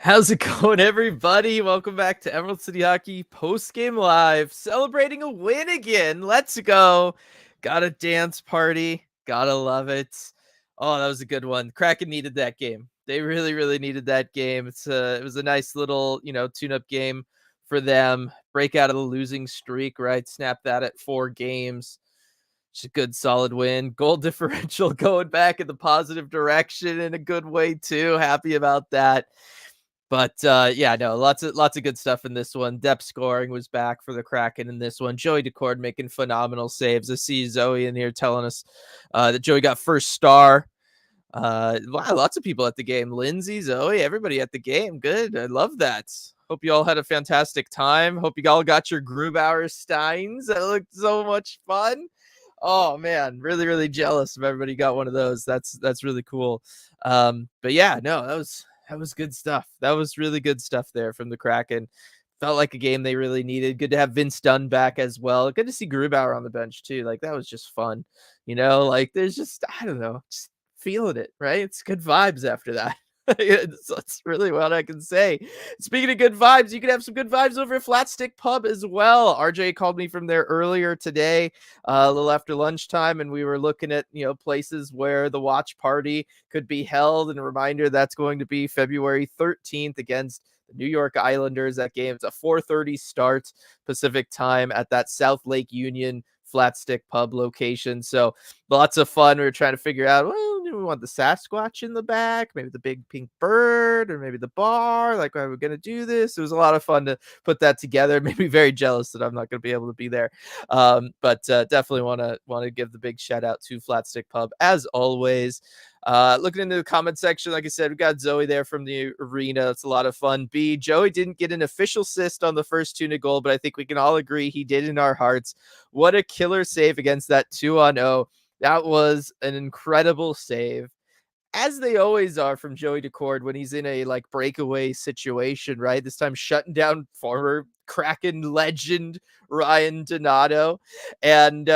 How's it going, everybody? Welcome back to Emerald City Hockey Post Game Live, celebrating a win again. Let's go! Got a dance party. Gotta love it. Oh, that was a good one. Kraken needed that game. They really, really needed that game. It was a nice little, tune-up game for them. Break out of the losing streak, right? Snap that at 4 games. It's a good, solid win. Goal differential going back in the positive direction in a good way too. Happy about that. But yeah, no, lots of good stuff in this one. Depth scoring was back for the Kraken in this one. Joey Decord making phenomenal saves. I see Zoe in here telling us that Joey got first star. Wow, lots of people at the game. Lindsay, Zoe, everybody at the game. Good. I love that. Hope you all had a fantastic time. Hope you all got your Grubauer Steins. That looked so much fun. Oh man, really, really jealous if everybody got one of those. That's really cool. But yeah, no, that was good stuff. That was really good stuff there from the Kraken. Felt like a game they really needed. Good to have Vince Dunn back as well. Good to see Grubauer on the bench too. Like that was just fun. Like there's just I don't know, just feeling it, right? It's good vibes after that. That's really what I can say. Speaking of good vibes, you can have some good vibes over at Flat Stick Pub as well. RJ called me from there earlier today, a little after lunchtime, and we were looking at places where the watch party could be held. And a reminder, that's going to be February 13th against the New York Islanders. That game is a 4:30 start Pacific time at that South Lake Union Flat Stick Pub location. So lots of fun. We were trying to figure out, well, do we want the Sasquatch in the back, maybe the big pink bird, or maybe the bar? Like, are we going to do this? It was a lot of fun to put that together. Made me very jealous that I'm not going to be able to be there. But definitely want to give the big shout out to Flat Stick Pub as always. Looking into the comment section, like I said, we got Zoe there from the arena. It's a lot of fun. B, Joey didn't get an official assist on the first tuna goal, but I think we can all agree he did in our hearts. What a killer save against that 2-on-0. That was an incredible save, as they always are from Joey Decord when he's in a breakaway situation, right? This time shutting down former Kraken legend Ryan Donato. And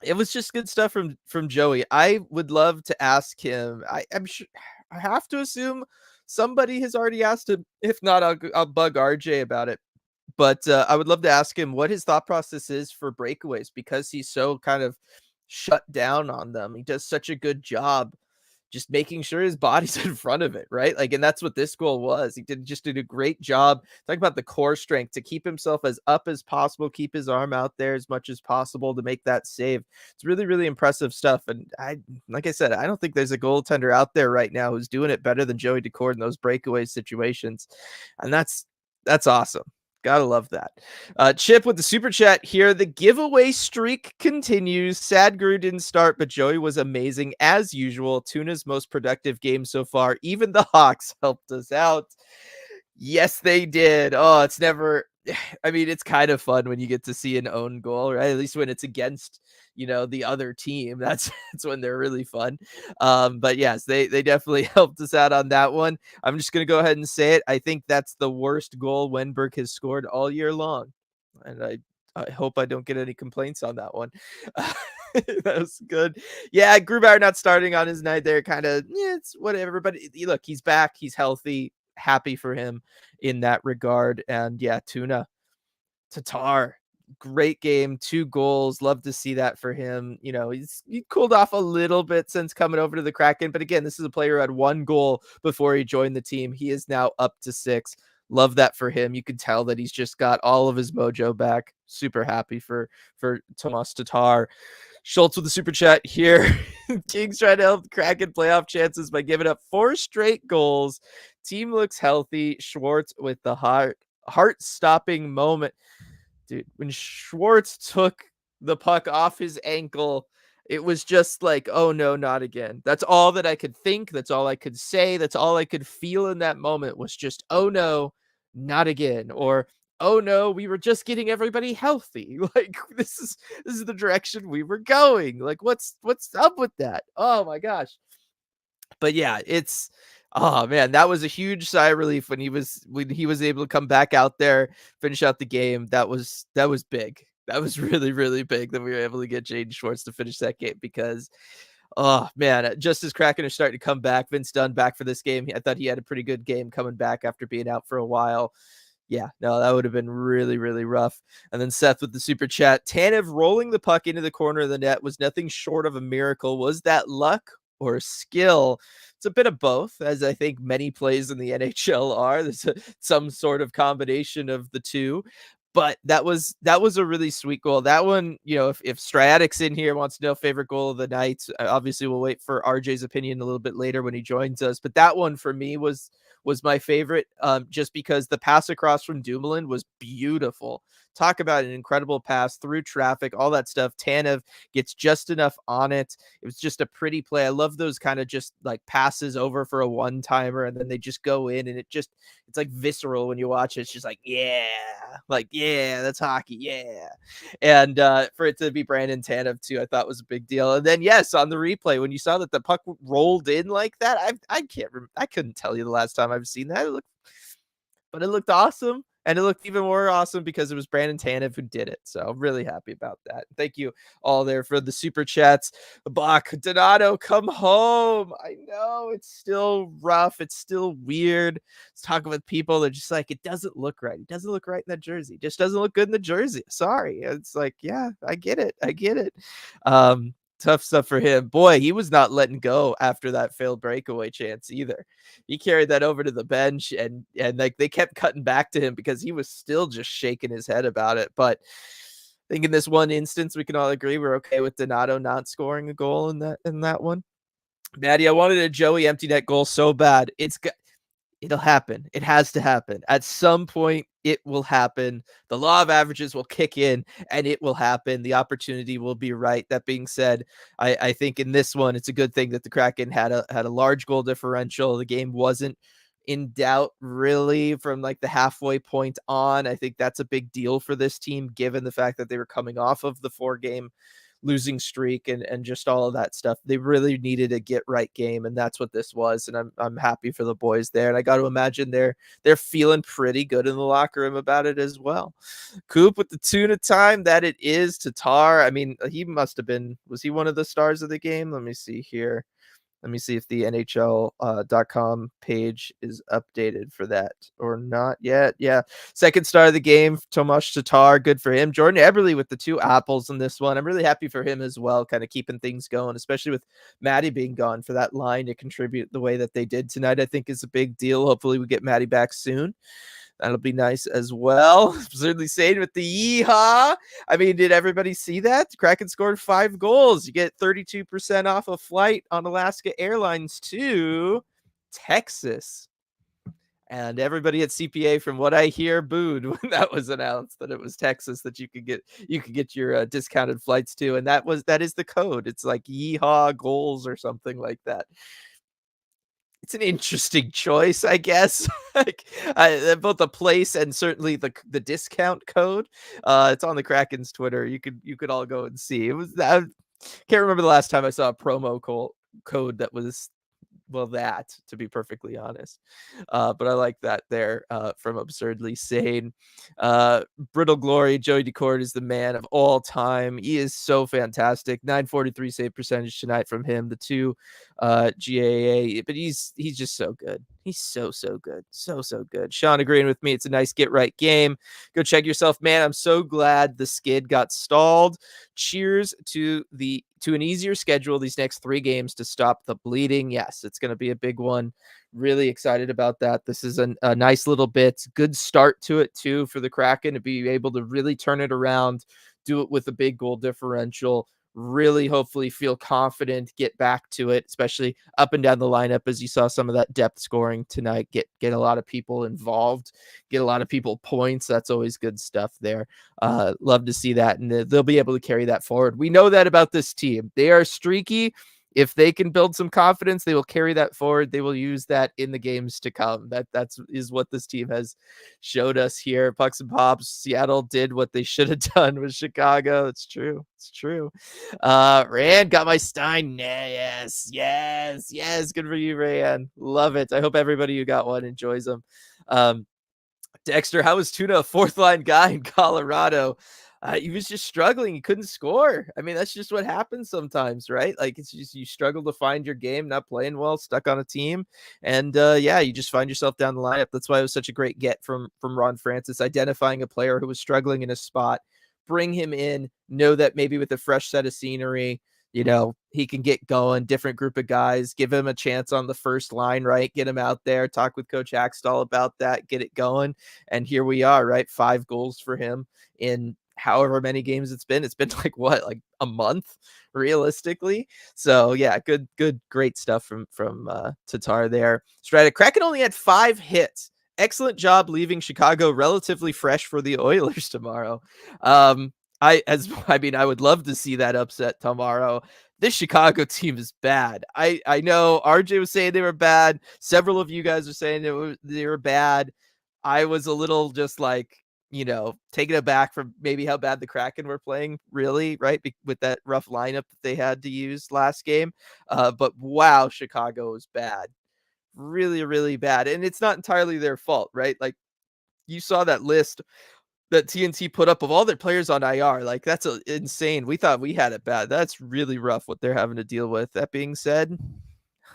it was just good stuff from Joey. I would love to ask him. I'm sure I have to assume somebody has already asked him. If not, I'll bug RJ about it. But I would love to ask him what his thought process is for breakaways, because he's so kind of shut down on them. He does such a good job just making sure his body's in front of it, right? And that's what this goal was. He did a great job. Talk about the core strength to keep himself as up as possible, keep his arm out there as much as possible to make that save. It's really, really impressive stuff. And like I said, I don't think there's a goaltender out there right now who's doing it better than Joey Decord in those breakaway situations. And that's awesome. Gotta love that. Chip with the super chat here. The giveaway streak continues. Sad Gru didn't start, but Joey was amazing as usual. Tuna's most productive game so far. Even the Hawks helped us out. Yes, they did. Oh, it's never. I mean, it's kind of fun when you get to see an own goal, right? At least when it's against, the other team. That's when they're really fun. But yes, they definitely helped us out on that one. I'm just gonna go ahead and say it. I think that's the worst goal Wenberg has scored all year long, and I hope I don't get any complaints on that one. That was good. Yeah, Grubauer not starting on his night there, kind of. Yeah, it's whatever. But look, he's back. He's healthy. Happy for him in that regard. And yeah, Tuna, Tatar, great game, 2 goals. Love to see that for him. He cooled off a little bit since coming over to the Kraken, but again, this is a player who had 1 goal before he joined the team. He is now up to 6. Love that for him. You can tell that he's just got all of his mojo back. Super happy for Tomas Tatar. Schultz with the super chat here. Kings trying to help Kraken playoff chances by giving up 4 straight goals. Team looks healthy. Schwartz with the heart-stopping moment. Dude, when Schwartz took the puck off his ankle, it was just like, oh no, not again. That's all that I could think. That's all I could say. That's all I could feel in that moment was just, oh no, not again. Or, oh no, we were just getting everybody healthy. Like this is the direction we were going. Like what's up with that? Oh my gosh. But yeah, oh man, that was a huge sigh of relief when he was able to come back out there, finish out the game. That was big. That was really, really big that we were able to get Jaden Schwartz to finish that game, because Oh man, just as Kraken are starting to come back, Vince Dunn back for this game. I thought he had a pretty good game coming back after being out for a while. Yeah, no, that would have been really, really rough. And then Seth with the super chat. Tanev rolling the puck into the corner of the net was nothing short of a miracle. Was that luck or skill? It's a bit of both, as I think many plays in the NHL are. There's some sort of combination of the two. But that was a really sweet goal. That one, if Striatic's in here wants to know favorite goal of the night, obviously we'll wait for RJ's opinion a little bit later when he joins us. But that one for me was my favorite, just because the pass across from Dumoulin was beautiful. Talk about an incredible pass through traffic, all that stuff. Tanev gets just enough on it. It was just a pretty play. I love those kind of just like passes over for a one timer and then they just go in and it's like visceral when you watch it. It's just like, yeah, that's hockey. Yeah. And for it to be Brandon Tanev too, I thought was a big deal. And then, yes, on the replay, when you saw that the puck rolled in like that, I couldn't tell you the last time I've seen that. But it looked awesome. And it looked even more awesome because it was Brandon Tanev who did it. So I'm really happy about that. Thank you all there for the super chats. Bach, Donato, come home. I know it's still rough. It's still weird. It's talking with people. They're just like, it doesn't look right. It doesn't look right in that jersey. It just doesn't look good in the jersey. Sorry. It's like, yeah, I get it. I get it. Tough stuff for him. Boy, he was not letting go after that failed breakaway chance either. He carried that over to the bench and like they kept cutting back to him because he was still just shaking his head about it. But I think in this one instance, we can all agree we're okay with Donato not scoring a goal in that one. Maddie, I wanted a Joey empty net goal so bad. It'll happen. It has to happen. At some point, it will happen. The law of averages will kick in and it will happen. The opportunity will be right. That being said, I think in this one, it's a good thing that the Kraken had a large goal differential. The game wasn't in doubt really from like the halfway point on. I think that's a big deal for this team, given the fact that they were coming off of the 4-game losing streak and just all of that stuff. They really needed a get right game, and that's what this was. And I'm happy for the boys there. And I got to imagine they're feeling pretty good in the locker room about it as well. Coop with the tuna time that it is. Tatar. I mean, he must have been. Was he one of the stars of the game? Let me see here. Let me see if the NHL.com page is updated for that or not yet. Yeah. Second star of the game, Tomas Tatar. Good for him. Jordan Eberle with the 2 apples in this one. I'm really happy for him as well, kind of keeping things going, especially with Maddie being gone for that line to contribute the way that they did tonight. I think is a big deal. Hopefully we get Maddie back soon. That'll be nice as well. Certainly saying with the yeehaw. I mean, did everybody see that? The Kraken scored 5 goals. You get 32% off a flight on Alaska Airlines to Texas. And everybody at CPA, from what I hear, booed when that was announced that it was Texas that you could get your discounted flights to. And that is the code. It's like yeehaw goals or something like that. It's an interesting choice, I guess. Like, both the place and certainly the discount code. It's on the Kraken's Twitter. You could all go and see. It was I can't remember the last time I saw a promo code that was that, to be perfectly honest. But I like that there from Absurdly Sane. Brittle Glory, Joey Decord is the man of all time. He is so fantastic. 943 save percentage tonight from him. The 2 GAA, but he's just so good. He's so good. So good. Sean agreeing with me. It's a nice get right game. Go check yourself, man. I'm so glad the skid got stalled. Cheers to an easier schedule these next 3 games to stop the bleeding. Yes, it's going to be a big one. Really excited about that. This is a nice little bit. Good start to it too for the Kraken to be able to really turn it around, do it with a big goal differential. Really hopefully feel confident, get back to it, especially up and down the lineup as you saw some of that depth scoring tonight. Get a lot of people involved, get a lot of people points. That's always good stuff there. Love to see that, and they'll be able to carry that forward. We know that about this team. They are streaky. If they can build some confidence, they will carry that forward. They will use that in the games to come. That's what this team has showed us here. Pucks and Pops. Seattle did what they should have done with Chicago. It's true. It's true. Rand got my Stein. Yes. Good for you, Rand. Love it. I hope everybody who got one enjoys them. Dexter, how was Tuna a 4th line guy in Colorado? He was just struggling. He couldn't score. I mean, that's just what happens sometimes, right? Like it's just you struggle to find your game, not playing well, stuck on a team, and yeah, you just find yourself down the lineup. That's why it was such a great get from Ron Francis, identifying a player who was struggling in a spot, bring him in, know that maybe with a fresh set of scenery, he can get going, different group of guys, give him a chance on the first line, right? Get him out there, talk with Coach Hackstall about that, get it going. And here we are, right? 5 goals for him in however many games it's been. It's been like what, like a month realistically. So yeah, good, great stuff from Tatar there. Strata Kraken only had 5 hits. Excellent job leaving Chicago relatively fresh for the Oilers tomorrow. I would love to see that upset tomorrow. This Chicago team is bad. I know RJ was saying they were bad. Several of you guys are saying they were bad. I was a little just like, taken aback from maybe how bad the Kraken were playing, really, right? With that rough lineup that they had to use last game. But wow, Chicago was bad. Really, really bad. And it's not entirely their fault, right? Like you saw that list that TNT put up of all their players on IR. Like that's insane. We thought we had it bad. That's really rough what they're having to deal with. That being said,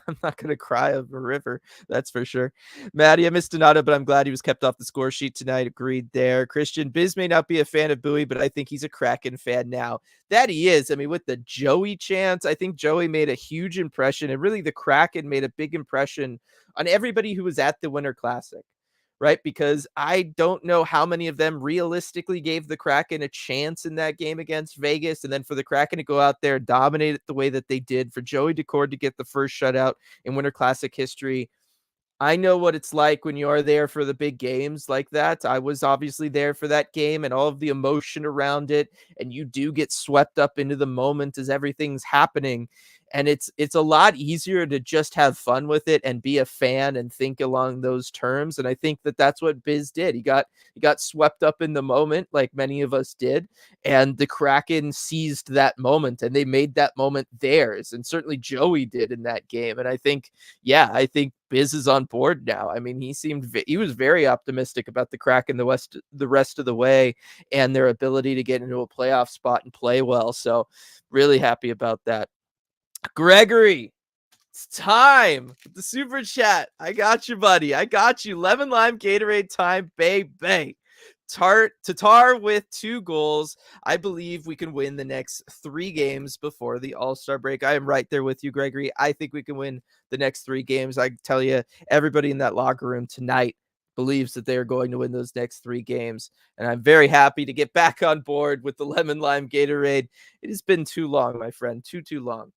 I'm not going to cry over a river. That's for sure. Maddie, I missed Donato, but I'm glad he was kept off the score sheet tonight. Agreed there. Christian, Biz may not be a fan of Bowie, but I think he's a Kraken fan now. That he is. I mean, with the Joey chance, I think Joey made a huge impression, and really the Kraken made a big impression on everybody who was at the Winter Classic, right? Because I don't know how many of them realistically gave the Kraken a chance in that game against Vegas. And then for the Kraken to go out there, dominate it the way that they did, for Joey Decord to get the first shutout in Winter Classic history. I know what it's like when you're there for the big games like that. I was obviously there for that game and all of the emotion around it. And you do get swept up into the moment as everything's happening. And it's a lot easier to just have fun with it and be a fan and think along those terms. And I think that that's what Biz did. He got swept up in the moment, like many of us did. And the Kraken seized that moment and they made that moment theirs. And certainly Joey did in that game. And I think Biz is on board now. I mean, he was very optimistic about the Kraken the rest of the way and their ability to get into a playoff spot and play well. So really happy about that. Gregory, it's time. The super chat. I got you, buddy. I got you. Lemon lime Gatorade time, baby. Tatar with 2 goals. I believe we can win the next 3 games before the All-Star break. I am right there with you, Gregory. I think we can win the next 3 games. I tell you, everybody in that locker room tonight believes that they are going to win those next 3 games. And I'm very happy to get back on board with the lemon lime Gatorade. It has been too long, my friend. Too long.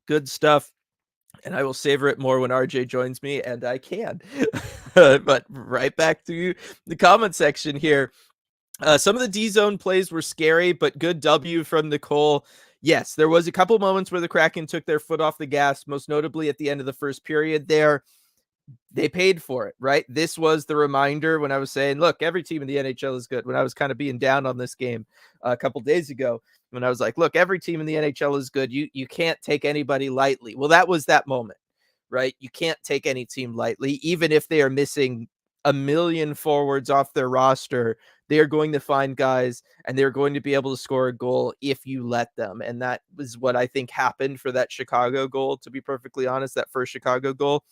Good stuff. And I will savor it more when RJ joins me, and I can. But right back to the comment section here. Some of the D-zone plays were scary, but good W from Nicole. Yes, there was a couple moments where the Kraken took their foot off the gas, most notably at the end of the first period there. They paid for it, right? This was the reminder when I was saying, look, every team in the NHL is good. When I was kind of being down on this game a couple days ago, when I was like, look, every team in the NHL is good. You can't take anybody lightly. Well, that was that moment, right? You can't take any team lightly, even if they are missing a million forwards off their roster. They are going to find guys and they're going to be able to score a goal if you let them. And that was what I think happened for that Chicago goal, to be perfectly honest, that first Chicago goal.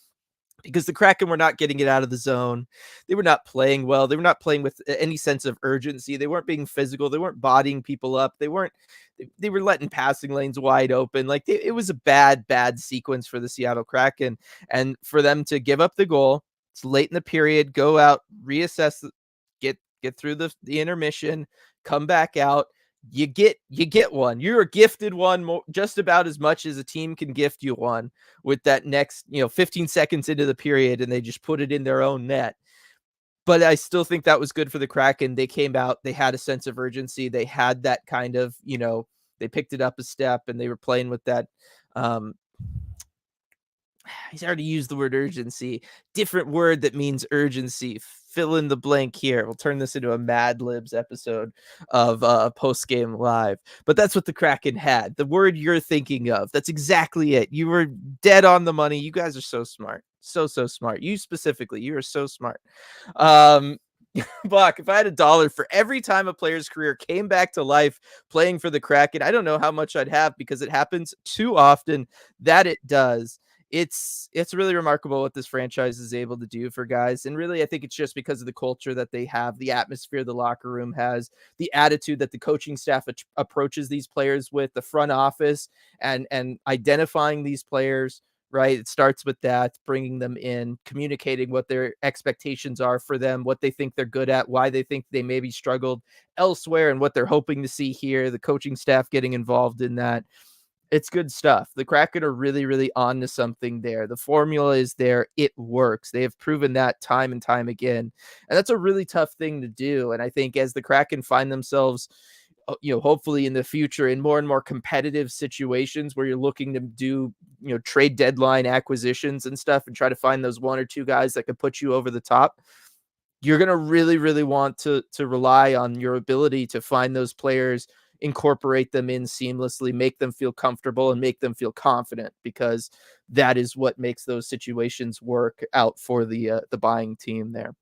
Because the Kraken were not getting it out of the zone. They were not playing well. They were not playing with any sense of urgency. They weren't being physical. They weren't bodying people up. They were letting passing lanes wide open. Like it was a bad sequence for the Seattle Kraken. And for them to give up the goal, it's late in the period, go out, reassess, get through the intermission, come back out. You get one. You're gifted one just about as much as a team can gift you one with that next 15 seconds into the period, and they just put it in their own net. But I still think that was good for the Kraken. They came out, they had a sense of urgency, they had that kind of they picked it up a step, and they were playing with that he's already used the word urgency. Different word that means urgency. Fill in the blank here. We'll turn this into a Mad Libs episode of Post Game Live. But that's what the Kraken had. The word you're thinking of. That's exactly it. You were dead on the money. You guys are so smart. So smart. You specifically, you are so smart. Buck, if I had $1 for every time a player's career came back to life playing for the Kraken, I don't know how much I'd have because it happens too often that it does. It's really remarkable what this franchise is able to do for guys. And really, I think it's just because of the culture that they have, the atmosphere the locker room has, the attitude that the coaching staff approaches these players with, the front office and identifying these players, right? It starts with that, bringing them in, communicating what their expectations are for them, what they think they're good at, why they think they maybe struggled elsewhere, and what they're hoping to see here. The coaching staff getting involved in that. It's good stuff. The Kraken are really, really on to something there. The formula is there. It works. They have proven that time and time again. And that's a really tough thing to do. And I think as the Kraken find themselves hopefully in the future in more and more competitive situations where you're looking to do, trade deadline acquisitions and stuff and try to find those one or two guys that could put you over the top, you're going to really, really want to rely on your ability to find those players, incorporate them in seamlessly, make them feel comfortable and make them feel confident, because that is what makes those situations work out for the buying team there.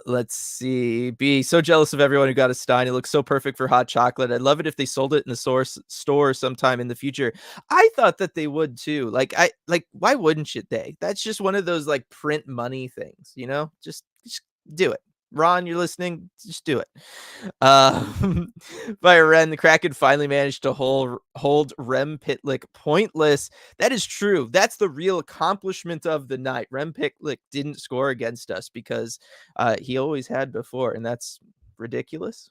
Let's see. B, so jealous of everyone who got a Stein. It looks so perfect for hot chocolate. I'd love it if they sold it in the store sometime in the future. I thought that they would too. Why wouldn't you they? That's just one of those like print money things, Just do it. Ron, you're listening, just do it. By Ren, the Kraken finally managed to hold Rem Pitlick pointless. That is true. That's the real accomplishment of the night. Rem Pitlick didn't score against us because he always had before, and that's ridiculous.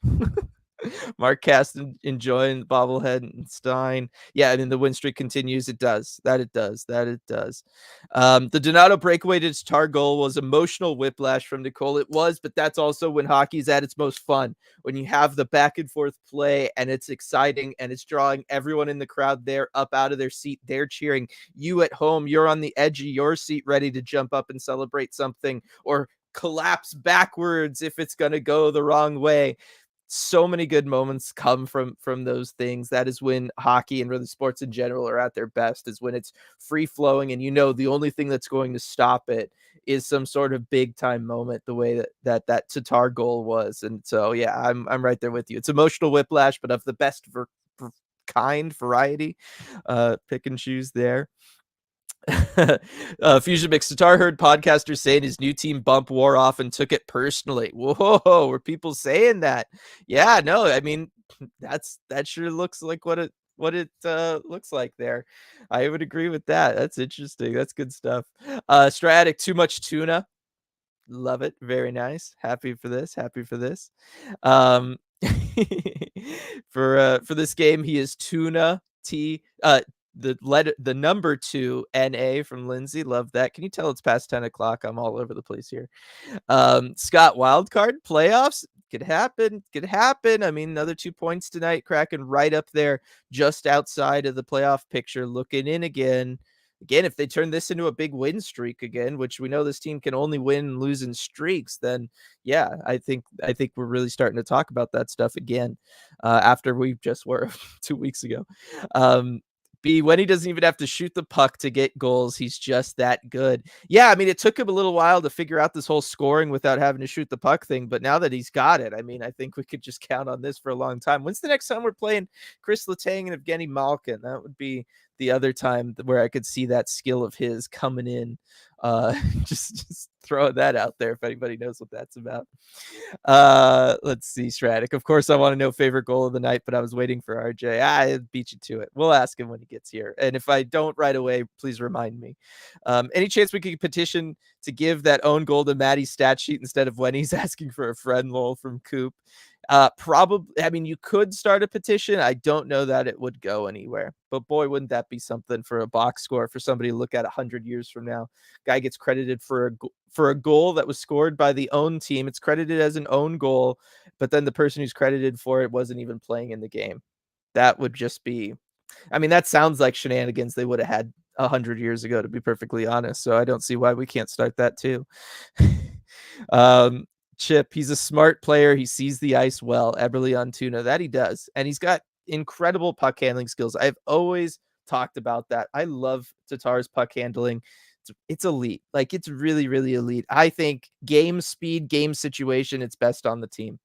Mark Caston enjoying the bobblehead and Stein. Yeah, and then the win streak continues. It does. It does. The Donato breakaway to Tatar goal was emotional whiplash from Nicole. It was, but that's also when hockey's at its most fun. When you have the back and forth play and it's exciting and it's drawing everyone in the crowd there up out of their seat. They're cheering. You at home, you're on the edge of your seat ready to jump up and celebrate something or collapse backwards if it's going to go the wrong way. So many good moments come from those things. That is when hockey and really sports in general are at their best, is when it's free flowing and the only thing that's going to stop it is some sort of big time moment, the way that Tatar goal was. And so yeah, I'm right there with you. It's emotional whiplash, but of the best kind variety. Pick and choose there. Fusion Mix Tatar heard podcasters saying his new team bump wore off and took it personally. Whoa, were people saying that? Yeah, no, I mean that sure looks like what it looks like there. I would agree with that. That's interesting. That's good stuff. Stratic, too much tuna. Love it. Very nice. Happy for this. Um for this game, he is tuna T the number 2 NA from Lindsay. Love that. Can you tell it's past 10 o'clock? I'm all over the place here. Scott, wildcard playoffs could happen. I mean, another 2 points tonight. Kraken right up there, just outside of the playoff picture, looking in again. Again, if they turn this into a big win streak again, which we know this team can only win and lose in streaks, then yeah, I think we're really starting to talk about that stuff again after we just were 2 weeks ago. B, when he doesn't even have to shoot the puck to get goals, he's just that good. Yeah, I mean, it took him a little while to figure out this whole scoring without having to shoot the puck thing, but now that he's got it, I mean, I think we could just count on this for a long time. When's the next time we're playing Chris Letang and Evgeny Malkin? That would be the other time where I could see that skill of his coming in. Just throw that out there if anybody knows what that's about. Let's see, Stratic. Of course, I want to know favorite goal of the night, but I was waiting for RJ. I beat you to it. We'll ask him when he gets here. And if I don't right away, please remind me. Any chance we could petition to give that own goal to Maddie's stat sheet instead of when he's asking for a friend lol from Coop? Probably. I mean, you could start a petition. I don't know that it would go anywhere, but boy, wouldn't that be something for a box score for somebody to look at 100 years from now. Guy gets credited for a goal that was scored by the own team. It's credited as an own goal, but then the person who's credited for it wasn't even playing in the game. That would just be, I mean, that sounds like shenanigans they would have had 100 years ago, to be perfectly honest. So I don't see why we can't start that too. Chip, he's a smart player. He sees the ice well. Eberle on tuna, that he does. And he's got incredible puck handling skills. I've always talked about that. I love Tatar's puck handling. It's it's elite. Like, it's really, really elite. I think game speed, game situation, it's best on the team.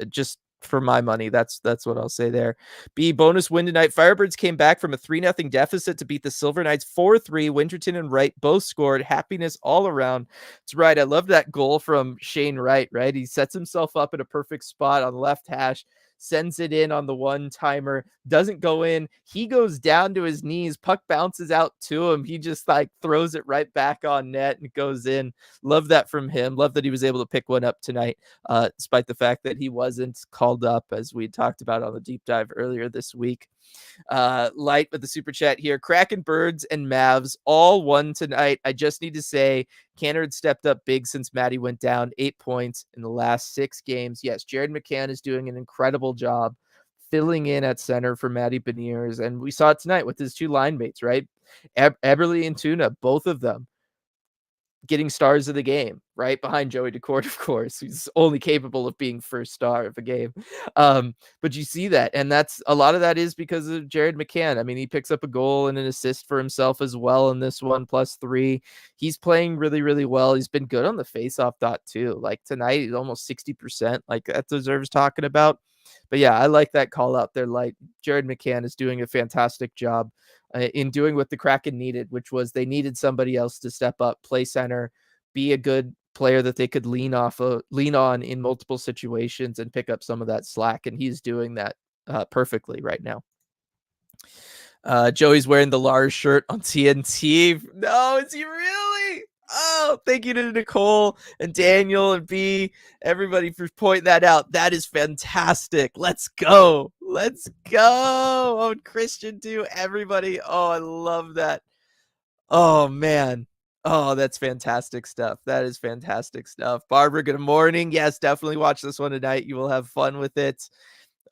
Just for my money, that's what I'll say there. B, bonus win tonight. Firebirds came back from a 3-0 deficit to beat the Silver Knights 4-3. Winterton and Wright both scored. Happiness all around. It's right. I love that goal from Shane Wright, right? He sets himself up in a perfect spot on the left hash, sends it in on the one-timer, doesn't go in. He goes down to his knees. Puck bounces out to him. He just like throws it right back on net and goes in. Love that from him. Love that he was able to pick one up tonight, despite the fact that he wasn't called up, as we talked about on the deep dive earlier this week. Light with the super chat here. Kraken, Birds, and Mavs all won tonight. I just need to say, Canner had stepped up big since Maddie went down. 8 points in the last 6 games. Yes, Jared McCann is doing an incredible job filling in at center for Maddie Beniers, and we saw it tonight with his 2 line mates, right? Eberle and Tuna, both of them getting stars of the game, right behind Joey Decourt, of course, who's only capable of being first star of a game. But you see that, and that's a lot of that is because of Jared McCann. I mean, he picks up a goal and an assist for himself as well in this one, +3. He's playing really, really well. He's been good on the faceoff dot too. Like tonight, he's almost 60%. Like that deserves talking about. But yeah, I like that call out there. Like Jared McCann is doing a fantastic job in doing what the Kraken needed, which was they needed somebody else to step up, play center, be a good player that they could lean on in multiple situations and pick up some of that slack. And he's doing that perfectly right now. Joey's wearing the Lars shirt on TNT. No, is he really? Oh, thank you to Nicole and Daniel and B, everybody for pointing that out. That is fantastic. Let's go. Let's go. Oh, Christian too. Everybody. Oh, I love that. Oh, man. Oh, that's fantastic stuff. That is fantastic stuff. Barbara, good morning. Yes, definitely watch this one tonight. You will have fun with it.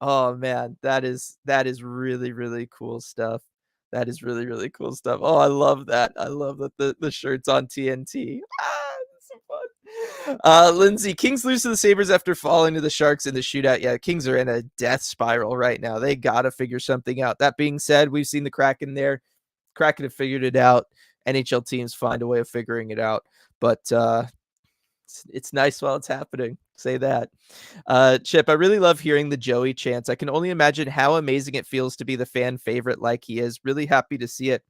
Oh man, that is really, really cool stuff. That is really, really cool stuff. Oh, I love that. I love that the shirt's on TNT. That's so fun. Lindsay, Kings lose to the Sabres after falling to the Sharks in the shootout. Yeah, Kings are in a death spiral right now. They gotta figure something out. That being said, we've seen the Kraken there. Kraken have figured it out. NHL teams find a way of figuring it out. But it's nice while it's happening. Say that. Chip, I really love hearing the Joey chants. I can only imagine how amazing it feels to be the fan favorite like he is. Really happy to see it.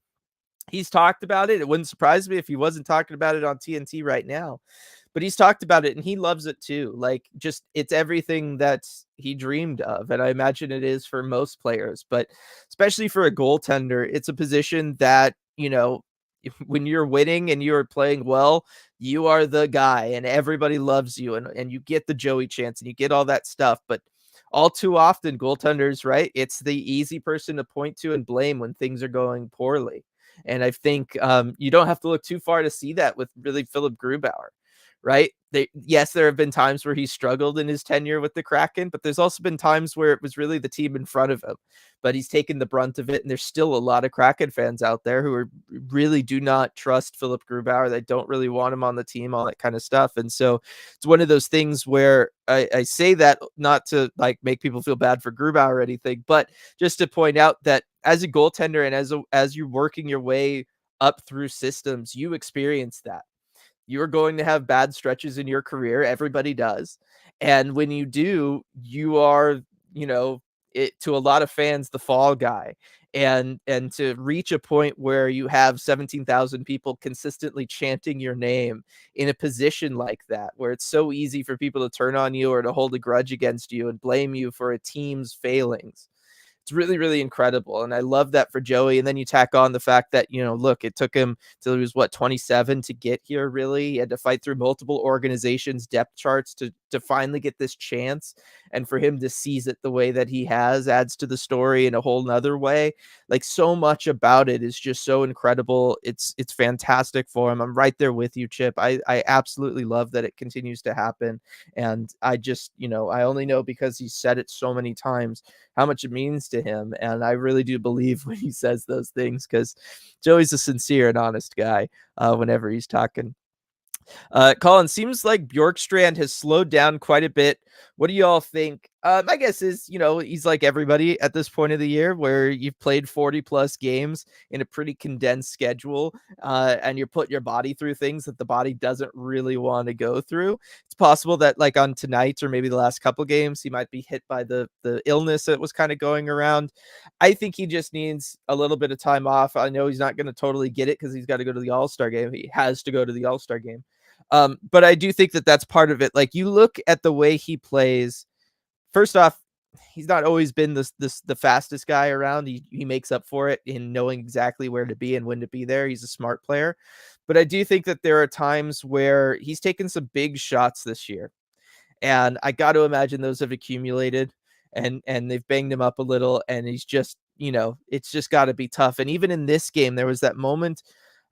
He's talked about it. It wouldn't surprise me if he wasn't talking about it on TNT right now. But he's talked about it and he loves it too. Like, just it's everything that he dreamed of. And I imagine it is for most players, but especially for a goaltender, it's a position that, you know, when you're winning and you're playing well, you are the guy and everybody loves you and you get the Joey chance and you get all that stuff. But all too often, goaltenders, right? It's the easy person to point to and blame when things are going poorly. And I think you don't have to look too far to see that with really Philip Grubauer, right? Yes, there have been times where he struggled in his tenure with the Kraken, but there's also been times where it was really the team in front of him, but he's taken the brunt of it. And there's still a lot of Kraken fans out there who really do not trust Philip Grubauer. They don't really want him on the team, all that kind of stuff. And so it's one of those things where I say that not to like make people feel bad for Grubauer or anything, but just to point out that as a goaltender and as you're working your way up through systems, you experience that. You're going to have bad stretches in your career. Everybody does. And when you do, you are, you know, it to a lot of fans, the fall guy. And to reach a point where you have 17,000 people consistently chanting your name in a position like that, where it's so easy for people to turn on you or to hold a grudge against you and blame you for a team's failings. It's really, really incredible. And I love that for Joey. And then you tack on the fact that, you know, look, it took him till he was 27 to get here. Really, he had to fight through multiple organizations, depth charts to finally get this chance. And for him to seize it the way that he has adds to the story in a whole nother way. Like, so much about it is just so incredible. It's fantastic for him. I'm right there with you, Chip. I absolutely love that it continues to happen. And I just, you know, I only know because he said it so many times how much it means to him. And I really do believe when he says those things, because Joey's a sincere and honest guy whenever he's talking. Colin, seems like Bjorkstrand has slowed down quite a bit. What do you all think My guess is, he's like everybody at this point of the year where you've played 40 plus games in a pretty condensed schedule, and you're putting your body through things that the body doesn't really want to go through. It's possible that like on tonight or maybe the last couple games, he might be hit by the illness that was kind of going around. I think he just needs a little bit of time off. I know he's not going to totally get it because he's got to go to the All-Star game. He has to go to the All-Star game. But I do think that that's part of it. Like you look at the way he plays. First off, he's not always been the fastest guy around. He makes up for it in knowing exactly where to be and when to be there. He's a smart player. But I do think that there are times where he's taken some big shots this year. And I got to imagine those have accumulated and they've banged him up a little. And he's just, it's just got to be tough. And even in this game, there was that moment.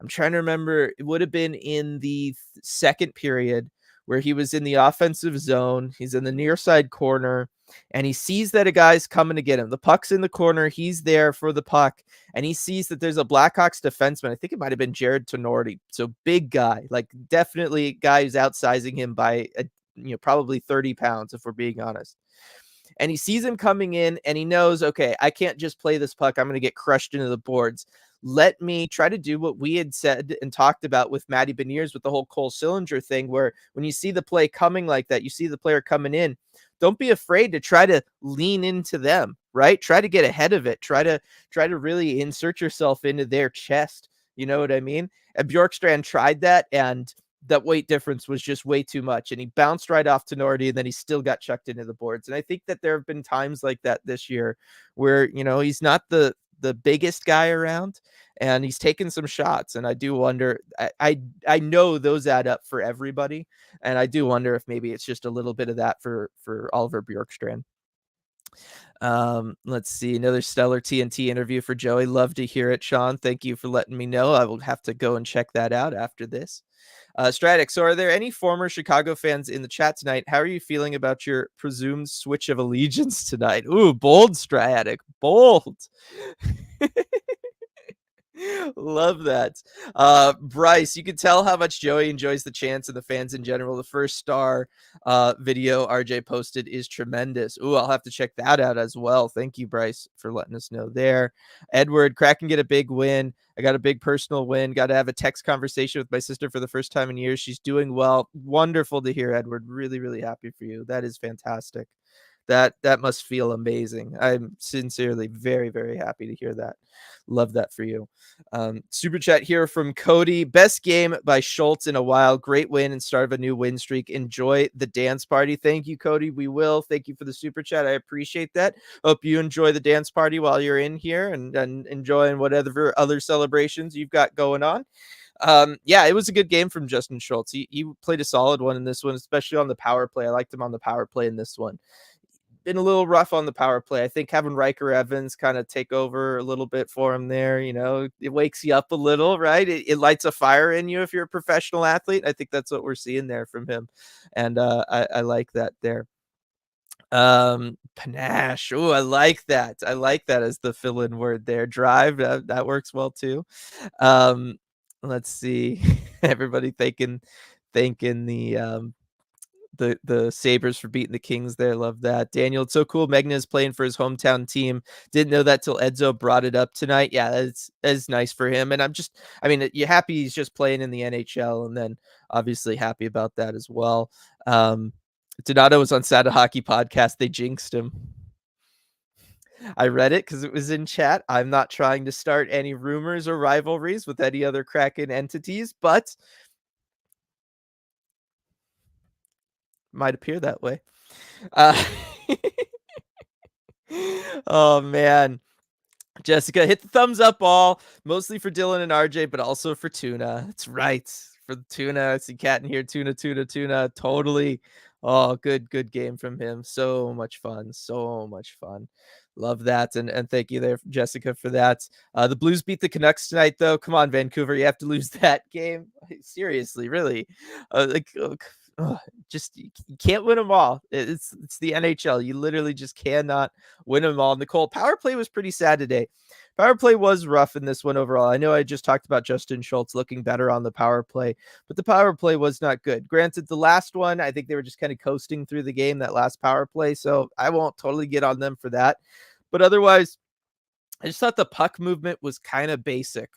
I'm trying to remember. It would have been in the second period where he was in the offensive zone. He's in the near side corner and he sees that a guy's coming to get him. The puck's in the corner. He's there for the puck and he sees that there's a Blackhawks defenseman. I think it might have been Jared Tenorti. So big guy, like definitely a guy who's outsizing him by probably 30 pounds if we're being honest. And he sees him coming in and he knows, okay, I can't just play this puck. I'm going to get crushed into the boards. Let me try to do what we had said and talked about with Matty Beniers with the whole Cole Sillinger thing, where when you see the play coming like that, you see the player coming in, don't be afraid to try to lean into them, right? Try to get ahead of it. Try to really insert yourself into their chest. You know what I mean? And Bjorkstrand tried that and that weight difference was just way too much. And he bounced right off to Nordy and then he still got chucked into the boards. And I think that there have been times like that this year where, he's not the biggest guy around and he's taken some shots. And I do wonder, I know those add up for everybody. And I do wonder if maybe it's just a little bit of that for Oliver Bjorkstrand. Let's see, another stellar TNT interview for Joey. Love to hear it, Sean. Thank you for letting me know. I will have to go and check that out after this. Stratic, so are there any former Chicago fans in the chat tonight? How are you feeling about your presumed switch of allegiance tonight? Ooh, bold, Stratic, bold. Love that. Bryce, you can tell how much Joey enjoys the chants and the fans in general. The first star video RJ posted is tremendous. Ooh, I'll have to check that out as well. Thank you, Bryce, for letting us know there. Edward, Kraken get a big win. I got a big personal win. Got to have a text conversation with my sister for the first time in years. She's doing well. Wonderful to hear, Edward. Really, really happy for you. That is fantastic. That must feel amazing. I'm sincerely very, very happy to hear that. Love that for you. Super chat here from Cody. Best game by Schultz in a while. Great win and start of a new win streak. Enjoy the dance party. Thank you, Cody. We will. Thank you for the super chat. I appreciate that. Hope you enjoy the dance party while you're in here and enjoying whatever other celebrations you've got going on. Yeah, it was a good game from Justin Schultz. He played a solid one in this one, especially on the power play. I liked him on the power play in this one. Been a little rough on the power play. I think having Riker Evans kind of take over a little bit for him there, it wakes you up a little, right? It lights a fire in you if you're a professional athlete. I think that's what we're seeing there from him. And I like that there. Panache. Oh, I like that. I like that as the fill-in word there. Drive. That works well too. Let's see. Everybody thanking the Sabres for beating the Kings there. Love that. Daniel, it's so cool. Megna is playing for his hometown team. Didn't know that till Edzo brought it up tonight. Yeah, that's nice for him. And you're happy he's just playing in the NHL, and then obviously happy about that as well. Donato was on Sada Hockey Podcast. They jinxed him. I read it because it was in chat. I'm not trying to start any rumors or rivalries with any other Kraken entities, but might appear that way. Oh man, Jessica, hit the thumbs up all, mostly for Dylan and RJ, but also for Tuna. That's right, for the Tuna. I see Cat in here. Tuna. Totally. Oh, good game from him. So much fun. Love that. And thank you there, Jessica, for that. The Blues beat the Canucks tonight, though. Come on, Vancouver. You have to lose that game. Seriously, really. Just you can't win them all. It's the NHL. You literally just cannot win them all. Nicole, power play was pretty sad today. Power play was rough in this one overall. I know I just talked about Justin Schultz looking better on the power play, but the power play was not good. Granted, the last one, I think they were just kind of coasting through the game, that last power play, so I won't totally get on them for that. But otherwise, I just thought the puck movement was kind of basic.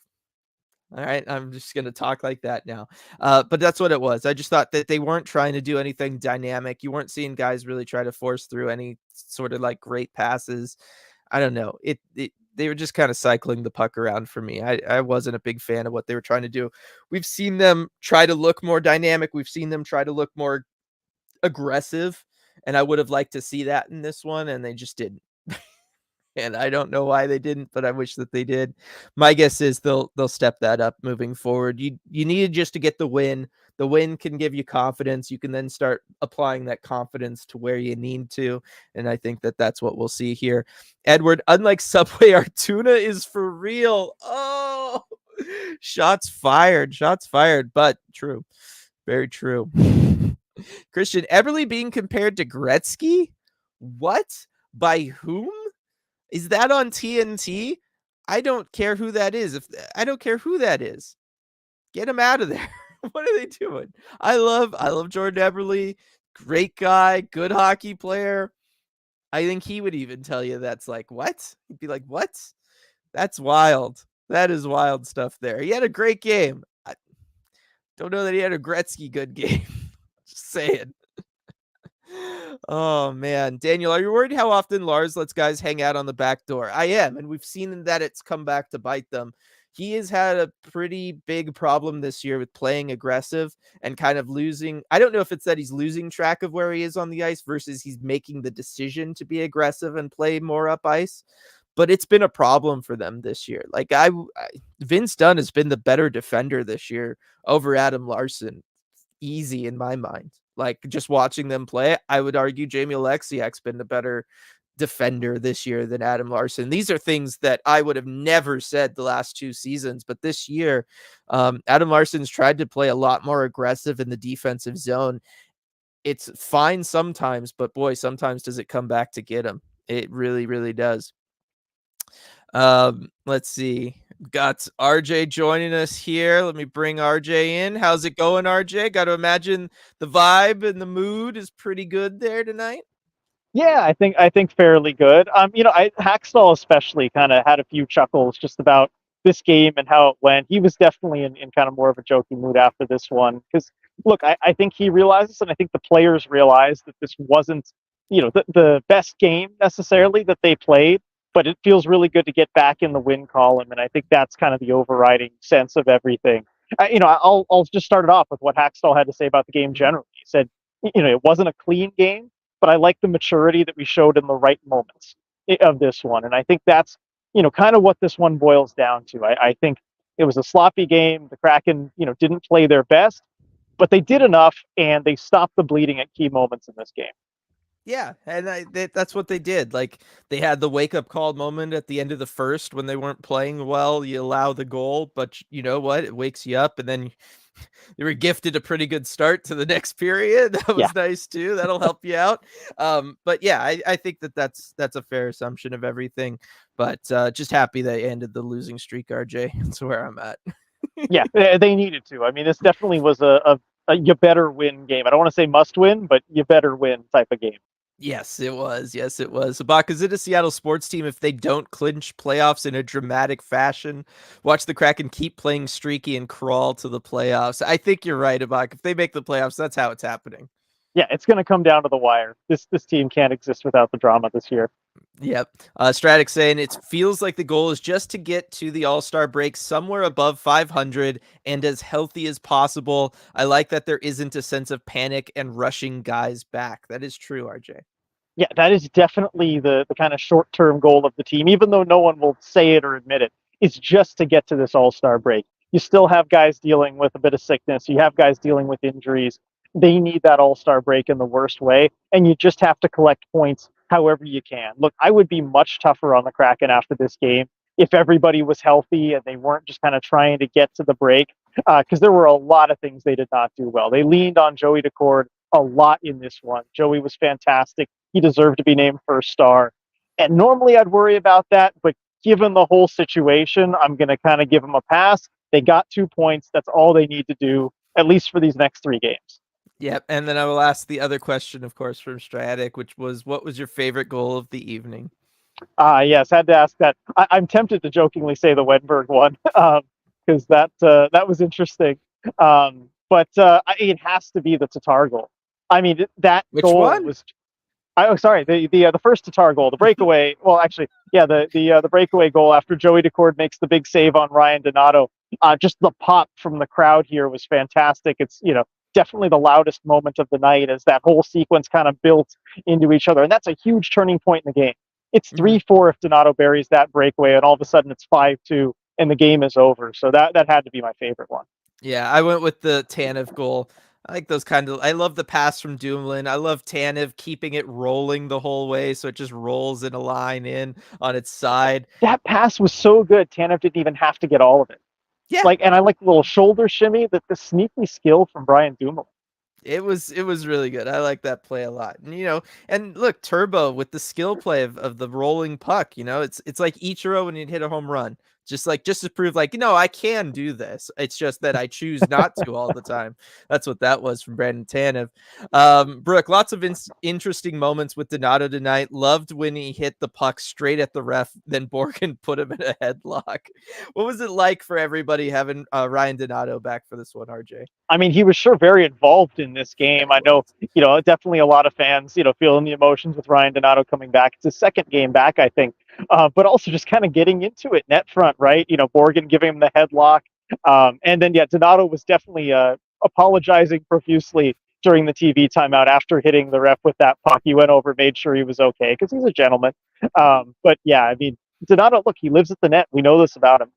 All right, I'm just going to talk like that now. But that's what it was. I just thought that they weren't trying to do anything dynamic. You weren't seeing guys really try to force through any sort of like great passes. I don't know. They were just kind of cycling the puck around for me. I wasn't a big fan of what they were trying to do. We've seen them try to look more dynamic. We've seen them try to look more aggressive, and I would have liked to see that in this one, and they just didn't. And I don't know why they didn't, but I wish that they did. My guess is they'll step that up moving forward. You needed just to get the win. The win can give you confidence. You can then start applying that confidence to where you need to, and I think that that's what we'll see here. Edward, unlike Subway, our tuna is for real. Oh, shots fired, but true, very true. Christian Eberle being compared to Gretzky? What? By whom? Is that on TNT? I don't care who that is. I don't care who that is. Get him out of there. What are they doing? I love Jordan Eberle. Great guy, good hockey player. I think he would even tell you that's like, what? He'd be like, what? That's wild. That is wild stuff there. He had a great game. I don't know that he had a Gretzky good game. Just saying. Oh man, Daniel, are you worried how often Lars lets guys hang out on the back door? I am, and we've seen that it's come back to bite them. He has had a pretty big problem this year with playing aggressive and kind of losing. I don't know if it's that he's losing track of where he is on the ice versus he's making the decision to be aggressive and play more up ice. But it's been a problem for them this year. Like Vince Dunn has been the better defender this year over Adam Larson. Easy in my mind. Like just watching them play, I would argue Jamie Alexiak's been the better defender this year than Adam Larson. These are things that I would have never said the last 2 seasons, but this year, Adam Larson's tried to play a lot more aggressive in the defensive zone. It's fine sometimes, but boy, sometimes does it come back to get him. It really, really does. Let's see. Got RJ joining us here. Let me bring RJ in. How's it going, RJ? Got to imagine the vibe and the mood is pretty good there tonight. Yeah, I think fairly good. Hackstall especially kind of had a few chuckles just about this game and how it went. He was definitely in kind of more of a joking mood after this one because look, I think he realizes, and I think the players realize that this wasn't, the best game necessarily that they played, but it feels really good to get back in the win column, and I think that's kind of the overriding sense of everything. I'll just start it off with what Hackstall had to say about the game generally. He said, it wasn't a clean game, but I like the maturity that we showed in the right moments of this one. And I think that's, kind of what this one boils down to. I think it was a sloppy game. The Kraken, didn't play their best, but they did enough and they stopped the bleeding at key moments in this game. Yeah, and that's what they did. Like they had the wake up call moment at the end of the first when they weren't playing well. You allow the goal, but you know what? It wakes you up, and then they were gifted a pretty good start to the next period. That was Yeah. nice too. That'll help you out. But yeah, I think that's a fair assumption of everything. But just happy they ended the losing streak, RJ. That's where I'm at. Yeah, they needed to. I mean, this definitely was a you better win game. I don't want to say must win, but you better win type of game. Yes, it was. Yes, it was. Bach, is it a Seattle sports team if they don't clinch playoffs in a dramatic fashion? Watch the Kraken keep playing streaky and crawl to the playoffs. I think you're right, Bach. If they make the playoffs, that's how it's happening. Yeah, it's going to come down to the wire. This team can't exist without the drama this year. Yep. Stratic saying it feels like the goal is just to get to the All-Star break somewhere above 500 and as healthy as possible. I like that there isn't a sense of panic and rushing guys back. That is true, RJ. Yeah, that is definitely the kind of short-term goal of the team, even though no one will say it or admit it. It's just to get to this All-Star break. You still have guys dealing with a bit of sickness. You have guys dealing with injuries. They need that All-Star break in the worst way, and you just have to collect points however you can. Look, I would be much tougher on the Kraken after this game if everybody was healthy and they weren't just kind of trying to get to the break, because there were a lot of things they did not do well. They leaned on Joey Daccord a lot in this one. Joey was fantastic. He deserved to be named first star. And normally I'd worry about that, but given the whole situation, I'm going to kind of give them a pass. They got 2 points. That's all they need to do, at least for these next 3 games. Yep. And then I will ask the other question, of course, from Stratic, which was, what was your favorite goal of the evening? Yes, had to ask that. I'm tempted to jokingly say the Wenberg one because that was interesting. But it has to be the Tatar goal. I mean, that Which goal one? was. Sorry, the first Tatar goal, the breakaway. Well, actually, yeah, the breakaway goal after Joey Decord makes the big save on Ryan Donato. Just the pop from the crowd here was fantastic. It's definitely the loudest moment of the night as that whole sequence kind of built into each other, and that's a huge turning point in the game. It's 3-4 if Donato buries that breakaway, and all of a sudden it's 5-2, and the game is over. So that had to be my favorite one. Yeah, I went with the Tanev goal. I like those kind of. I love the pass from Dumoulin. I love Tanev keeping it rolling the whole way, so it just rolls in a line in on its side. That pass was so good. Tanev didn't even have to get all of it. Yeah, And I like the little shoulder shimmy, the sneaky skill from Brian Dumoulin. it was really good. I like that play a lot. And look, Turbo with the skill play of the rolling puck, it's like Ichiro when he'd hit a home run. Just to prove I can do this. It's just that I choose not to all the time. That's what that was from Brandon Tanev. Brooke, lots of interesting moments with Donato tonight. Loved when he hit the puck straight at the ref, then Borgen put him in a headlock. What was it like for everybody having Ryan Donato back for this one, RJ? I mean, he was sure very involved in this game. I know, definitely a lot of fans, feeling the emotions with Ryan Donato coming back. It's his second game back, I think, but also just kind of getting into it net front, right? Borgen giving him the headlock. And then, yeah, Donato was definitely apologizing profusely during the TV timeout after hitting the ref with that puck. He went over, made sure he was okay because he's a gentleman. But yeah, I mean, Donato, look, he lives at the net. We know this about him.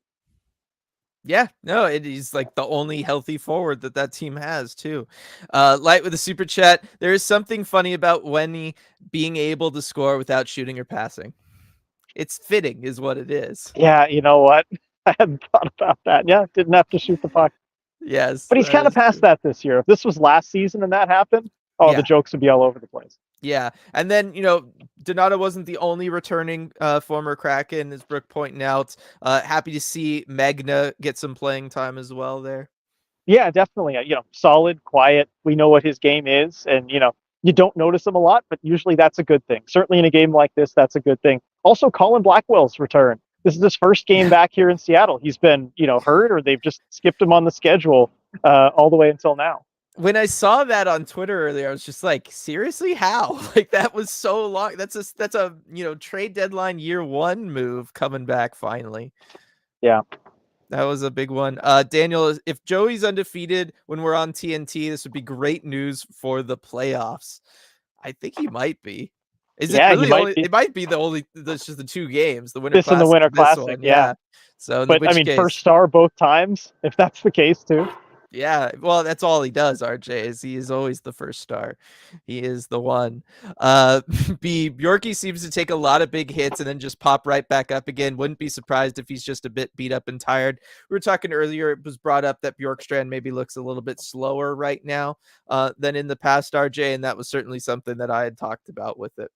Yeah, no, he's like the only healthy forward that team has too. Light with a super chat. There is something funny about Wenny being able to score without shooting or passing. It's fitting, is what it is. Yeah, you know what? I hadn't thought about that. Yeah, didn't have to shoot the puck. Yes, But he's that kind of is past true. that this year. If this was last season and that happened, the Yeah, jokes would be all over the place. yeah. And then, Donato wasn't the only returning former Kraken, as Brooke pointing out. Happy to see Magna get some playing time as well there. Yeah, definitely. Solid, quiet. We know what his game is, and you don't notice him a lot, but usually that's a good thing. Certainly in a game like this, that's a good thing. Also, Colin Blackwell's return. This is his first game back here in Seattle. He's been, hurt, or they've just skipped him on the schedule all the way until now. When I saw that on Twitter earlier, I was just like, seriously, how? Like that was so long. That's a trade deadline year one move coming back finally. Yeah. That was a big one. Daniel, if Joey's undefeated when we're on TNT, this would be great news for the playoffs. I think he might be. Is it Yeah, he really might only? be. It might be that's just the two games, the Winter This and the Classic, Winter this Classic, one, yeah. yeah. So in But I which mean, first case, star both times, if that's the case too. yeah, well, that's all he does, RJ, is he is always the first star. He is the one. Bjorky seems to take a lot of big hits and then just pop right back up again. Wouldn't be surprised if he's just a bit beat up and tired. We were talking earlier, it was brought up that Bjorkstrand maybe looks a little bit slower right now than in the past, RJ, and that was certainly something that I had talked about with it.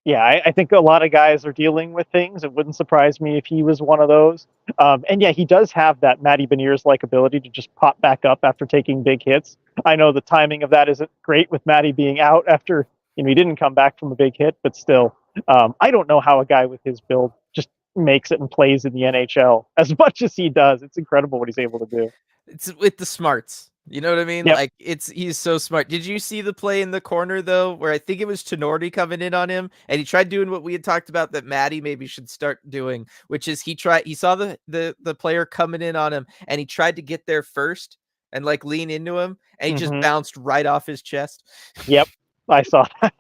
Yeah, I think a lot of guys are dealing with things. It wouldn't surprise me if he was one of those. And yeah, he does have that Matty Beniers like ability to just pop back up after taking big hits. I know the timing of that isn't great with Matty being out after he didn't come back from a big hit, but still, I don't know how a guy with his build just makes it and plays in the NHL as much as he does. It's incredible what he's able to do. It's with the smarts. You know what I mean? Yep. Like he's so smart. Did you see the play in the corner though, where I think it was Tenorti coming in on him, and he tried doing what we had talked about that Maddie maybe should start doing, which is he saw the player coming in on him, and he tried to get there first and like lean into him, and he just bounced right off his chest. Yep, I saw that.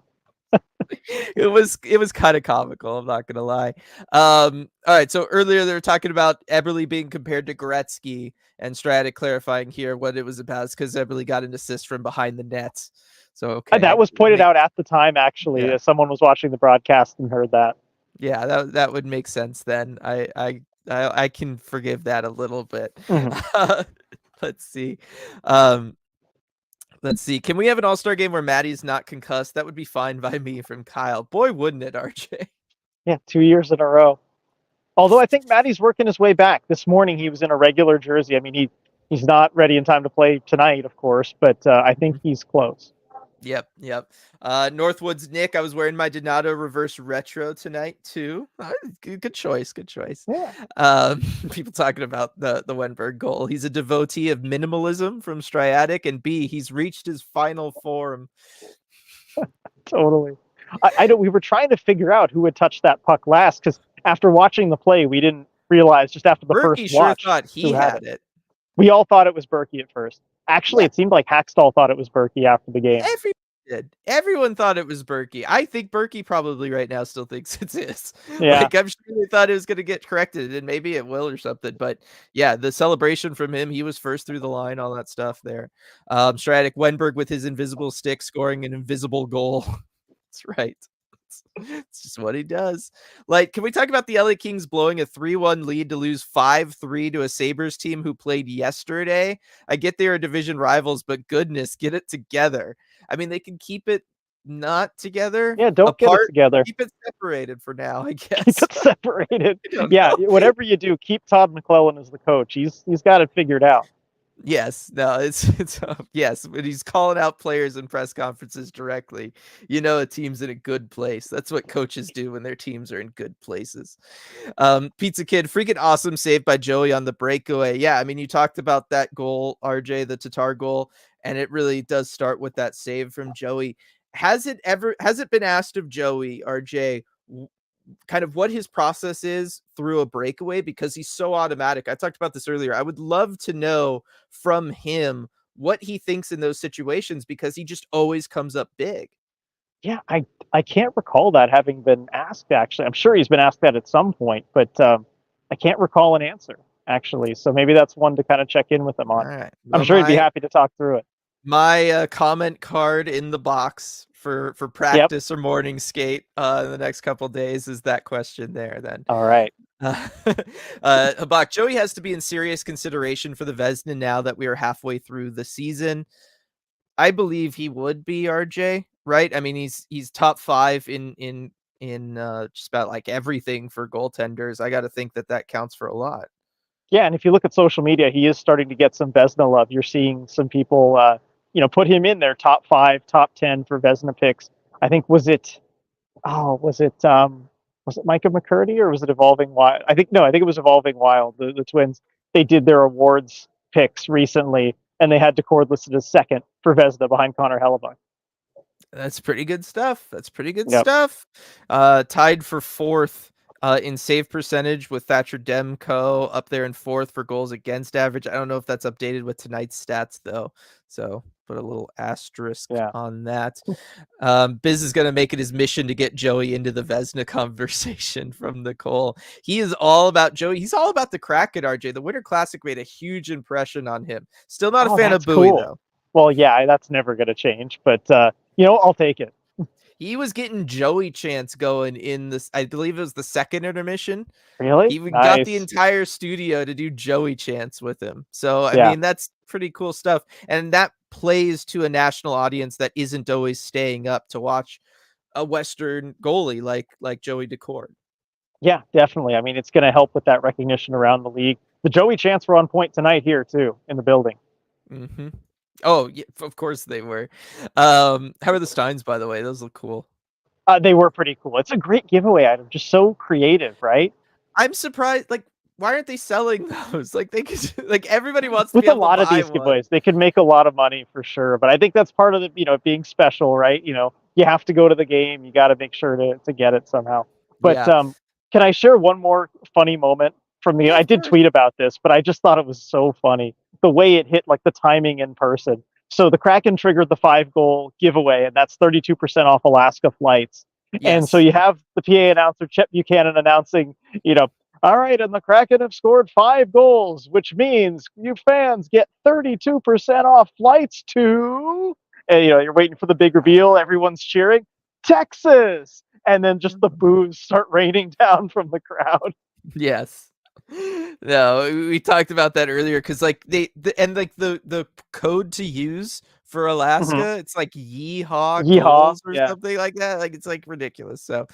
It was kind of comical, I'm not gonna lie. All right, so earlier they were talking about Eberle being compared to Gretzky, and Stratic clarifying here what it was about, because Eberle got an assist from behind the nets. So okay, That was pointed out at the time, actually. Yeah. Someone was watching the broadcast and heard that. Yeah, that would make sense then. I can forgive that a little bit. Let's see. Let's see. Can we have an all-star game where Maddie's not concussed? That would be fine by me, from Kyle. Boy, wouldn't it, RJ? Yeah, 2 years in a row. Although I think Matty's working his way back. This morning he was in a regular jersey. I mean, he's not ready in time to play tonight, of course, but I think he's close. Yep. Northwoods Nick, I was wearing my Donato reverse retro tonight too. Good choice. Yeah. People talking about the Wenberg goal. He's a devotee of minimalism from Striatic, and B, he's reached his final form. Totally. I don't. We were trying to figure out who had touched that puck last because after watching the play, we didn't realize just after the Berkey first sure watch thought he who had it. We all thought it was Berkey at first. Actually, Yeah. It seemed like Hackstall thought it was Berkey after the game. Everyone did. Everyone thought it was Berkey. I think Berkey probably right now still thinks it's his. Yeah. Like, I'm sure they thought it was going to get corrected, and maybe it will or something. But yeah, the celebration from him, he was first through the line, all that stuff there. Stratic Wenberg with his invisible stick scoring an invisible goal. That's right. It's just what he does. Like, can we talk about the LA Kings blowing a 3-1 lead to lose 5-3 to a Sabres team who played yesterday? I get they are division rivals, but goodness, get it together. I mean, they can keep it not together. Yeah, don't apart, get it together. Keep it separated for now, I guess. Keep it separated. Yeah, whatever you do, keep Todd McClellan as the coach. He's got it figured out. Yes, no, it's yes, when he's calling out players in press conferences directly, you know a team's in a good place. That's what coaches do when their teams are in good places. Pizza Kid, freaking awesome save by Joey on the breakaway. Yeah, I mean, you talked about that goal, RJ, the Tatar goal, and it really does start with that save from Joey. Has it been asked of Joey, RJ, kind of what his process is through a breakaway, because he's so automatic? I talked about this earlier. I would love to know from him what he thinks in those situations, because he just always comes up big. Yeah, I can't recall that having been asked, actually. I'm sure he's been asked that at some point, but I can't recall an answer, actually. So maybe that's one to kind of check in with him on. All right. I'm sure he'd be happy to talk through it. My comment card in the box for practice or morning skate in the next couple days is that question there then. All right. Habak, Joey has to be in serious consideration for the Vezina now that we are halfway through the season. I believe he would be, RJ, right? I mean, he's top 5 in just about like everything for goaltenders. I got to think that counts for a lot. Yeah, and if you look at social media, he is starting to get some Vezina love. You're seeing some people, put him in their top 5, top 10 for Vezina picks. I think was it Micah McCurdy or was it Evolving Wild? I think it was Evolving Wild. The Twins, they did their awards picks recently, and they had Decord listed as second for Vezina behind Connor Hellebuck. That's pretty good stuff. Stuff. Tied for 4th in save percentage with Thatcher Demko, up there in 4th for goals against average. I don't know if that's updated with tonight's stats though, so put a little asterisk on that. Biz is going to make it his mission to get Joey into the Vezina conversation from Nicole. He is all about Joey. He's all about the Kraken, RJ. The Winter Classic made a huge impression on him. Still not a fan of Bowie, though. Well, yeah, that's never going to change, but I'll take it. He was getting Joey chants going in this, I believe it was the second intermission. Really? He got the entire studio to do Joey chants with him. So, I mean, that's pretty cool stuff. And that plays to a national audience that isn't always staying up to watch a Western goalie like Joey Decord. Yeah, definitely. I mean, it's going to help with that recognition around the league. The Joey chants were on point tonight here, too, in the building. Mm-hmm. Oh, yeah, of course they were. How are the Steins, by the way? Those look cool. They were pretty cool. It's a great giveaway item. Just so creative, right? I'm surprised. Like, why aren't they selling those? Like, they could. Like, everybody wants to with be able a lot to of buy these one. giveaways. They could make a lot of money for sure. But I think that's part of the being special, right? You have to go to the game. You got to make sure to get it somehow. But can I share one more funny moment from the? I did tweet about this, but I just thought it was so funny the way it hit, like the timing in person. So the Kraken triggered the 5-goal giveaway, and that's 32% off Alaska flights. Yes. And so you have the PA announcer, Chet Buchanan, announcing, all right, and the Kraken have scored 5 goals, which means you fans get 32% off flights to, and you're waiting for the big reveal. Everyone's cheering, Texas. And then just the boos start raining down from the crowd. Yes. No, we talked about that earlier because like the code to use For Alaska, it's like yeehaw Yeehaw. goals or Yeah. something like that. Like it's like ridiculous. So,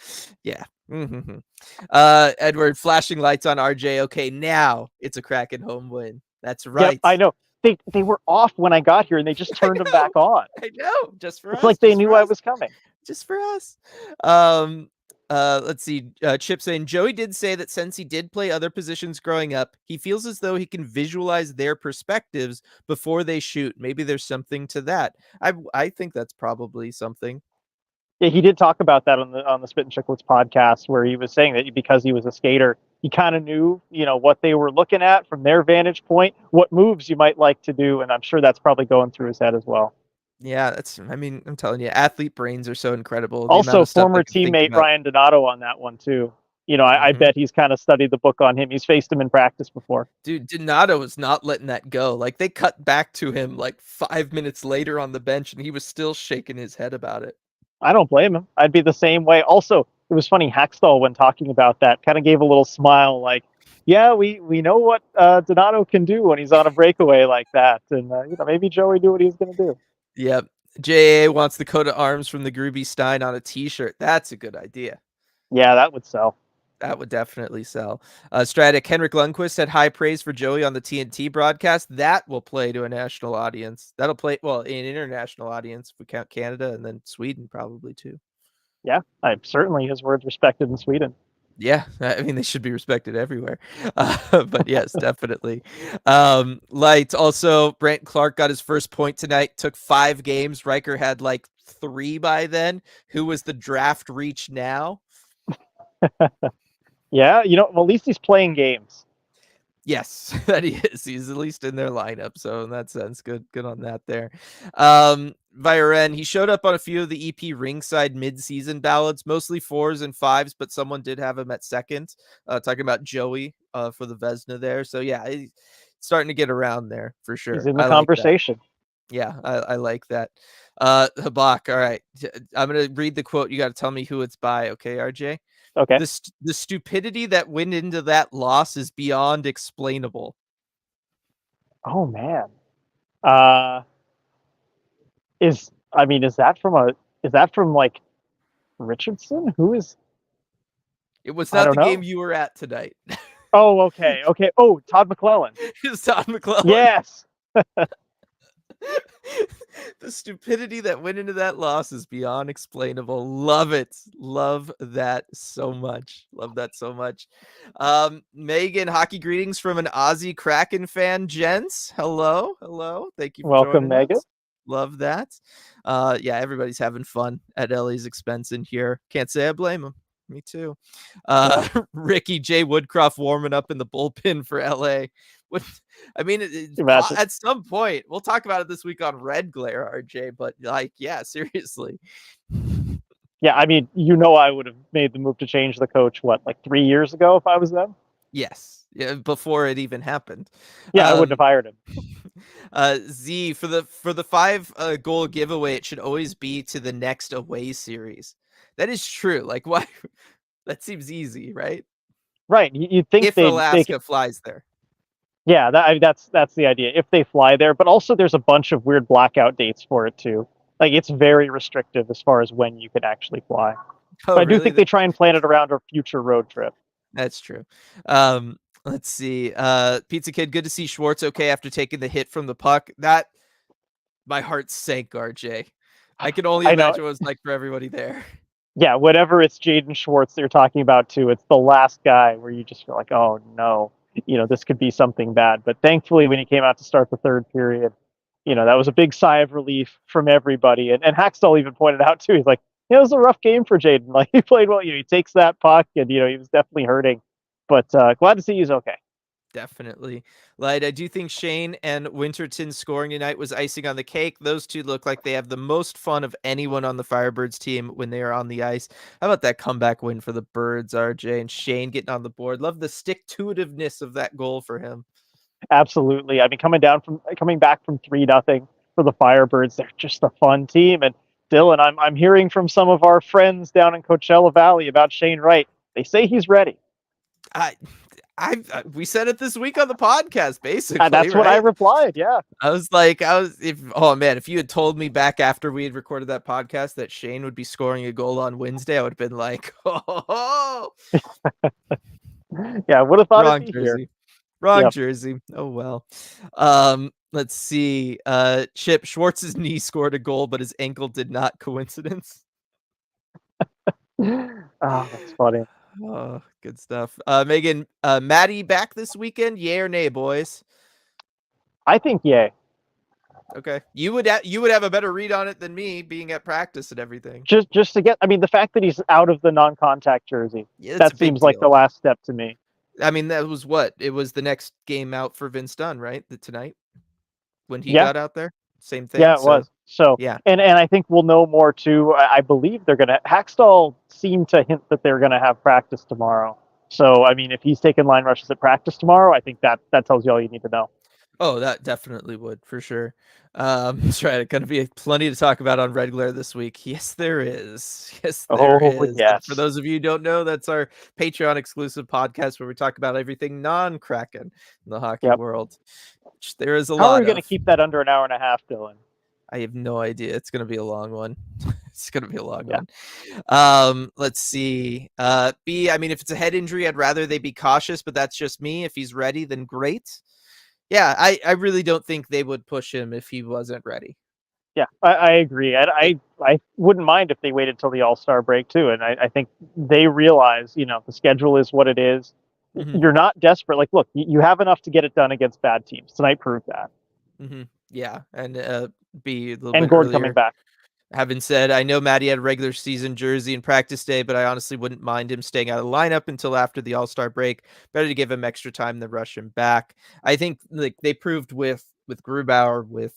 yeah. Edward flashing lights on RJ. Okay, now it's a Kraken home win. That's Yep. right. I know. They were off when I got here, and they just I turned them know. back on. I know. Just for It's us. like they Just knew for I us. was coming. Just for us. Let's see. Chip saying Joey did say that since he did play other positions growing up, he feels as though he can visualize their perspectives before they shoot. Maybe there's something to that. I think that's probably something. Yeah, he did talk about that on the Spit and Chicklets podcast, where he was saying that because he was a skater, he kind of knew, what they were looking at from their vantage point, what moves you might like to do, and I'm sure that's probably going through his head as well. Yeah, I'm telling you, athlete brains are so incredible. The amount Also, of stuff they former can think teammate about. Ryan Donato on that one too. I Mhm. bet he's kind of studied the book on him. He's faced him in practice before. Dude, Donato was not letting that go. Like they cut back to him like 5 minutes later on the bench, and he was still shaking his head about it. I don't blame him. I'd be the same way. Also, it was funny. Hackstall, when talking about that, kind of gave a little smile, like, "Yeah, we know what Donato can do when he's on a breakaway like that, and maybe Joey knew what he was going to do." Yep. JA wants the coat of arms from the Groovy Stein on a T-shirt. That's a good idea. Yeah, that would sell. That would definitely sell. Stratic Henrik Lundqvist had high praise for Joey on the TNT broadcast. That will play to a national audience. That'll play, well, an international audience if we count Canada, and then Sweden probably too. Yeah, certainly his words respected in Sweden. Yeah, I mean, they should be respected everywhere. But yes, definitely. Light also, Brant Clark got his first point tonight, took 5 games. Riker had like 3 by then. Who was the draft reach now? Yeah, well, at least he's playing games. Yes, that he is. He's at least in their lineup. So in that sense, good on that there. Viren, he showed up on a few of the EP ringside mid-season ballots, mostly 4s and 5s, but someone did have him at second. Talking about Joey for the Vesna there. So yeah, he's starting to get around there for sure. He's in the I like that. conversation. Yeah, I like that. Habak, all right. I'm gonna read the quote. You got to tell me who it's by, okay, RJ? Okay. The stupidity that went into that loss is beyond explainable. Oh man. Is that from like Richardson? Who is? It was I not don't the game know. you were at tonight. Oh, okay. Oh, Todd McClellan. It's Todd McClellan. Yes. The stupidity that went into that loss is beyond explainable. Love it. Love that so much. Love that so much. Megan, hockey greetings from an Aussie Kraken fan, gents. Hello. Thank you for Welcome, joining Megan. us. Love that. Yeah, everybody's having fun at Ellie's expense in here. Can't say I blame them. Me too. Ricky J. Woodcroft warming up in the bullpen for LA. I mean, at some point, we'll talk about it this week on Red Glare, RJ, but like, yeah, seriously. Yeah, I mean, I would have made the move to change the coach, like 3 years ago if I was them? Yes. Yeah, before it even happened. Yeah, I wouldn't have hired him. Z, for the 5 goal giveaway, it should always be to the next away series. That is true. Like, why? That seems easy, right? Right. You'd think if Alaska flies there. Yeah, that's the idea. If they fly there, but also there's a bunch of weird blackout dates for it too. Like it's very restrictive as far as when you can actually fly. But I do think they try and plan it around a future road trip. That's true. Let's see. Pizza Kid, good to see Schwartz okay after taking the hit from the puck. That my heart sank, RJ. I can only imagine what it was like for everybody there. Yeah, whatever it's Jaden Schwartz they're talking about too. It's the last guy where you just feel like, oh no, this could be something bad. But thankfully, when he came out to start the third period, that was a big sigh of relief from everybody. And Hackstall even pointed out too. He's like, it was a rough game for Jaden. Like he played well. He takes that puck, and he was definitely hurting. But glad to see he's okay. Definitely. Light, I do think Shane and Winterton scoring tonight was icing on the cake. Those two look like they have the most fun of anyone on the Firebirds team when they are on the ice. How about that comeback win for the Birds, RJ, and Shane getting on the board? Love the stick-to-itiveness of that goal for him. Absolutely. I mean, coming back from 3-0 for the Firebirds, they're just a fun team. And Dylan, I'm hearing from some of our friends down in Coachella Valley about Shane Wright. They say he's ready. We said it this week on the podcast, basically. That's what I right? replied. Yeah. If you had told me back after we had recorded that podcast that Shane would be scoring a goal on Wednesday, I would have been like, oh, Yeah, I would have thought it'd wrong be here. jersey. Wrong Yep. jersey. Oh well. Let's see. Chip Schwartz's knee scored a goal, but his ankle did not. Coincidence? Oh, that's funny. Oh, good stuff. Megan, Maddie back this weekend? Yay or nay, boys? I think yay. Okay, you would have a better read on it than me, being at practice and everything. Just to get, I mean, the fact that he's out of the non-contact jersey, Yeah, that seems like the last step to me. I mean, that was what it was. The next game out for Vince Dunn, right? Tonight when he Yeah. got out there, same thing. Yeah, it was. So yeah, and I think we'll know more too. I believe they're gonna. Hackstall seemed to hint that they're gonna have practice tomorrow. So I mean, if he's taking line rushes at practice tomorrow, I think that tells you all you need to know. Oh, that definitely would, for sure. That's right. Going to be plenty to talk about on Red Glare this week. Yes, there is. Yes, there is. Yes. And for those of you who don't know, that's our Patreon exclusive podcast where we talk about everything non-Kraken in the hockey world. Which there is a lot. How are we going to keep that under an hour and a half, Dylan? I have no idea. It's going to be a long one. It's going to be a long one. Let's see. B, I mean, if it's a head injury, I'd rather they be cautious, but that's just me. If he's ready, then great. Yeah, I really don't think they would push him if he wasn't ready. Yeah, I agree. I wouldn't mind if they waited till the All-Star break too. And I think they realize, the schedule is what it is. Mm-hmm. You're not desperate. Like, look, you have enough to get it done against bad teams. Tonight proved that. Mm-hmm. Yeah, and B, a little and bit Gordon earlier, coming back. Having said, I know Maddie had a regular season jersey and practice day, but I honestly wouldn't mind him staying out of the lineup until after the All-Star break. Better to give him extra time than rush him back. I think like they proved with Grubauer, with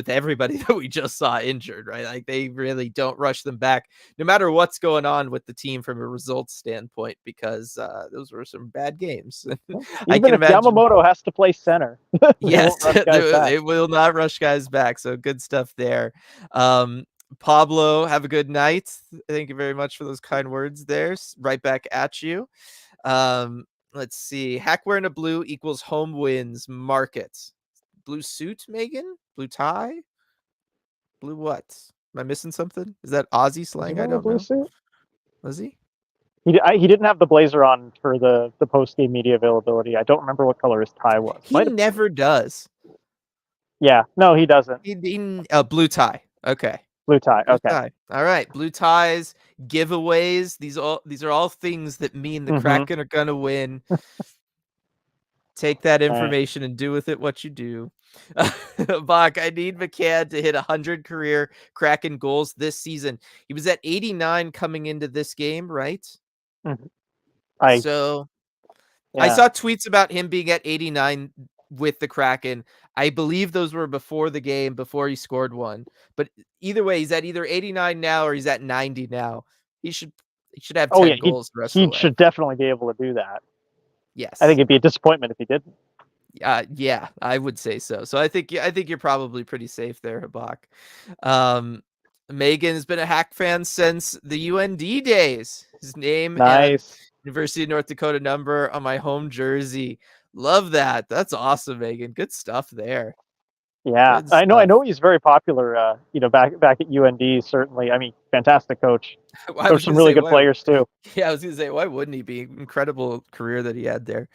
everybody that we just saw injured, right? Like they really don't rush them back, no matter what's going on with the team from a results standpoint, because those were some bad games. I can imagine Yamamoto has to play center. Yes, they will not rush guys back. So good stuff there. Pablo, have a good night. Thank you very much for those kind words there. Right back at you. Let's see. Hack wearing a blue equals home wins. Market. Blue suit, Megan? Blue tie? Blue what? Am I missing something? Is that Aussie slang? I don't know. Suit? Was he? He didn't have the blazer on for the post-game media availability. I don't remember what color his tie was. He never does. Yeah. No, he doesn't. Blue tie. Okay. Blue tie. Okay. Tie. All right. Blue ties, giveaways. These are all things that mean the Kraken are gonna win. Take that information and do with it what you do. Bach, I need McCann to hit 100 career Kraken goals this season. He was at 89 coming into this game, right? Mm-hmm. I saw tweets about him being at 89 with the Kraken. I believe those were before the game, before he scored one. But either way, he's at either 89 now or he's at 90 now. He should have 10 goals the rest of the way. He should definitely be able to do that. Yes. I think it'd be a disappointment if he didn't. Yeah, I would say so. So I think you're probably pretty safe there, Habak. Megan's been a Hack fan since the UND days. His name and University of North Dakota number on my home jersey. Love that. That's awesome, Megan. Good stuff there. Yeah, I know he's very popular. Back at UND, certainly. I mean, fantastic coach. There's some really good players too. Yeah, I was gonna say, why wouldn't he be? Incredible career that he had there.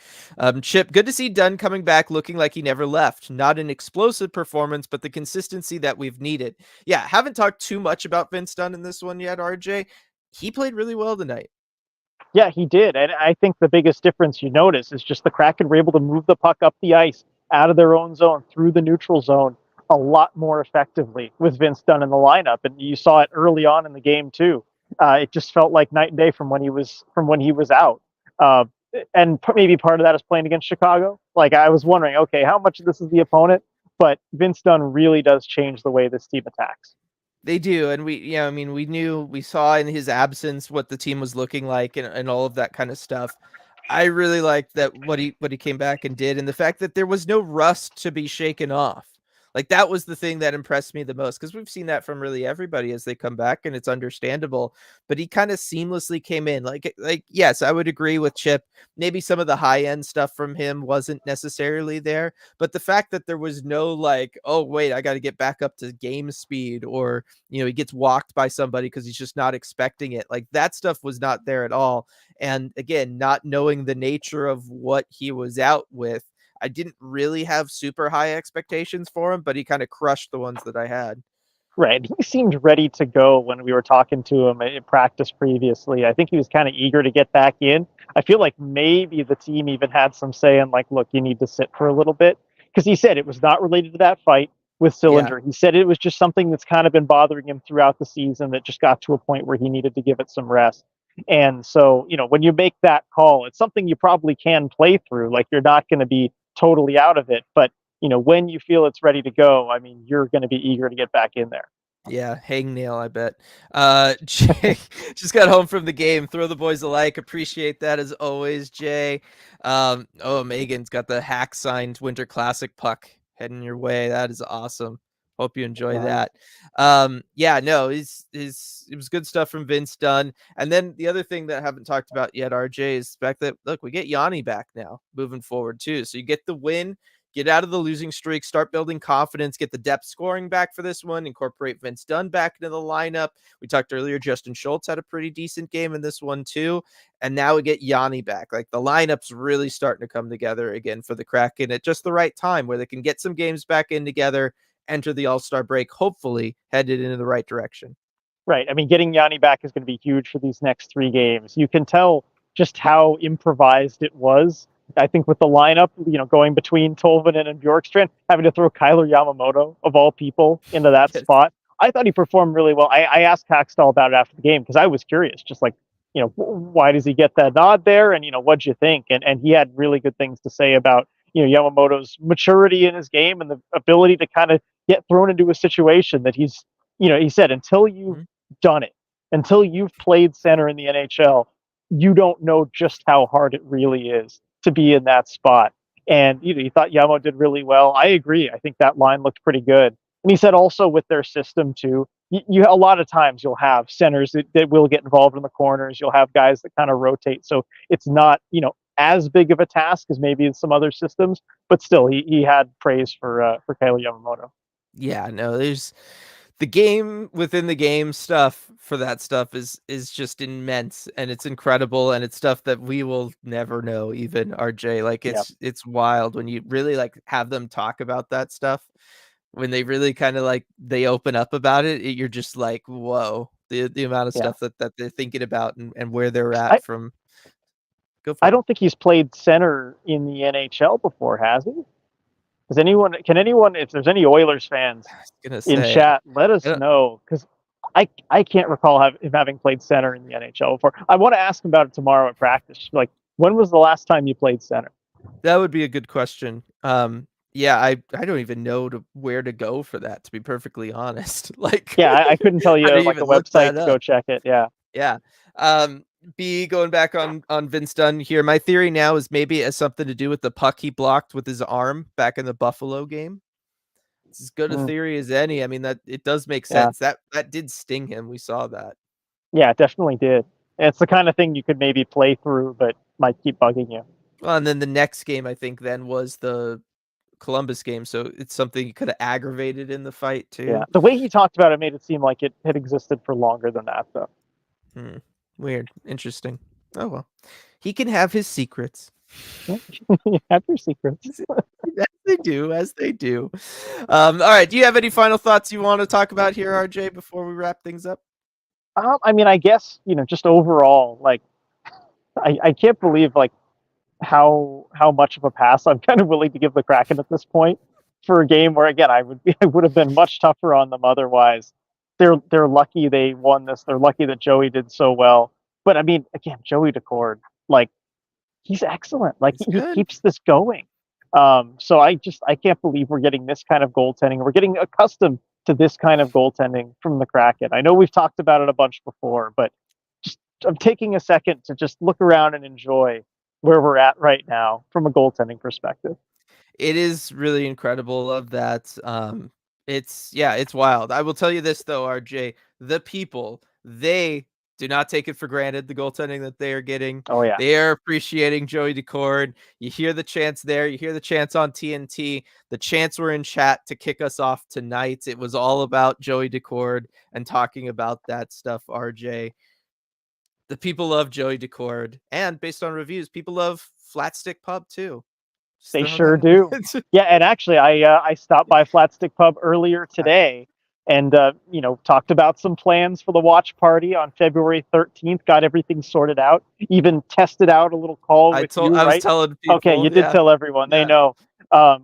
Chip, good to see Dunn coming back, looking like he never left. Not an explosive performance, but the consistency that we've needed. Yeah, haven't talked too much about Vince Dunn in this one yet, RJ. He played really well tonight. Yeah, he did, and I think the biggest difference you notice is just the Kraken were able to move the puck up the ice, out of their own zone, through the neutral zone, a lot more effectively with Vince Dunn in the lineup, and you saw it early on in the game too. It just felt like night and day from when he was out, and maybe part of that is playing against Chicago. Like I was wondering, okay, how much of this is the opponent? But Vince Dunn really does change the way this team attacks. They do, and we saw in his absence what the team was looking like and all of that kind of stuff. I really liked that what he came back and did, and the fact that there was no rust to be shaken off. Like that was the thing that impressed me the most because we've seen that from really everybody as they come back, and it's understandable. But he kind of seamlessly came in. Like yes, I would agree with Chip. Maybe some of the high end stuff from him wasn't necessarily there, but the fact that there was no like, oh wait, I got to get back up to game speed, or he gets walked by somebody because he's just not expecting it. Like that stuff was not there at all. And again, not knowing the nature of what he was out with, I didn't really have super high expectations for him, but he kind of crushed the ones that I had. Right. He seemed ready to go when we were talking to him in practice previously. I think he was kind of eager to get back in. I feel like maybe the team even had some say in, like, look, you need to sit for a little bit. Because he said it was not related to that fight with Yeah. Cylinder. He said it was just something that's kind of been bothering him throughout the season that just got to a point where he needed to give it some rest. And so, when you make that call, it's something you probably can play through. Like, you're not going to be totally out of it. But when you feel it's ready to go, I mean, you're going to be eager to get back in there. Yeah, hangnail, I bet. Jay just got home from the game. Throw the boys a like. Appreciate that as always, Jay. Oh, Megan's got the hack signed Winter Classic puck heading your way. That is awesome. Hope you enjoy Nice. that. Yeah, no, it was good stuff from Vince Dunn. And then the other thing that I haven't talked about yet, RJ, is the fact that look, we get Yanni back now moving forward too. So you get the win, get out of the losing streak, start building confidence, get the depth scoring back for this one, incorporate Vince Dunn back into the lineup. We talked earlier, Justin Schultz had a pretty decent game in this one too. And now we get Yanni back. Like the lineup's really starting to come together again for the Kraken at just the right time where they can get some games back in together, enter the All-Star break, hopefully headed into the right direction. Right. I mean, getting Yanni back is going to be huge for these next 3 games. You can tell just how improvised it was. I think with the lineup, going between Tolvanen and Bjorkstrand, having to throw Kyler Yamamoto, of all people, into that Yes. spot. I thought he performed really well. I asked Hackstall about it after the game because I was curious, just like, why does he get that nod there? And, what'd you think? And he had really good things to say about, Yamamoto's maturity in his game and the ability to kind of get thrown into a situation that he said, until you've Mm-hmm. done it, until you've played center in the NHL, you don't know just how hard it really is to be in that spot. And he thought Yamo did really well. I agree. I think that line looked pretty good. And he said also with their system too, you a lot of times you'll have centers that will get involved in the corners. You'll have guys that kind of rotate. So it's not, as big of a task as maybe in some other systems, but still he had praise for Kyler Yamamoto. Yeah, no, there's the game within the game stuff for that stuff is just immense, and it's incredible, and it's stuff that we will never know, even RJ. Like Yeah. it's wild when you really like have them talk about that stuff. When they really kind of like they open up about you're just like, whoa, the amount of Yeah. stuff that they're thinking about and where they're I, at from. Go for I it. don't think he's played center in the NHL before, has he? Can anyone, if there's any Oilers fans I was gonna in say, chat, let I us don't, know, because I can't recall him having played center in the NHL before. I want to ask him about it tomorrow at practice. Like, when was the last time you played center? that would be a good question. Yeah, I don't even know where to go for that, to be perfectly honest. Like, Yeah, I couldn't tell how to you like a even look website that to go up. check it. Yeah. Yeah. B going back on Vince Dunn here. My theory now is maybe it has something to do with the puck he blocked with his arm back in the Buffalo game. It's as good a Mm, theory as any. I mean, that it does make yeah. sense. That did sting him. We saw that. Yeah, it definitely did. It's the kind of thing you could maybe play through, but might keep bugging you. Well, and then the next game I think then was the Columbus game, so it's something he could have aggravated in the fight Yeah. too. The way he talked about it made it seem like it had existed for longer than that, though. Hmm. Weird. Interesting. Oh well. He can have his secrets. Yeah. You have your secrets. As they do, as they do. All right. Do you have any final thoughts you want to talk about here, RJ, before we wrap things up? I mean, I guess, just overall, like, I can't believe like how much of a pass I'm kind of willing to give the Kraken at this point for a game where, again, I would have been much tougher on them otherwise. They're lucky they won this. They're lucky that Joey did so well. But I mean, again, Joey Decord, like, he's excellent. Like, He's he good. keeps this going. So I can't believe we're getting this kind of goaltending. We're getting accustomed to this kind of goaltending from the Kraken. I know we've talked about it a bunch before, but just I'm taking a second to just look around and enjoy where we're at right now from a goaltending perspective. It is really incredible of that. It's wild. I will tell you this though, RJ, the people, they do not take it for granted, the goaltending that they are getting. Oh yeah. They are appreciating Joey Decord. You hear the chants there, you hear the chants on TNT. The chants were in chat to kick us off tonight. It was all about Joey Decord and talking about that stuff, RJ. The people love Joey Decord, and based on reviews, people love Flat Stick Pub too. Just They throwing sure that do. out. Yeah, and actually, I stopped by Flat Stick Pub earlier today, and talked about some plans for the watch party on February 13th. Got everything sorted out. Even tested out a little call with you, I was right? telling Okay, people, you did yeah, tell everyone. They yeah, know.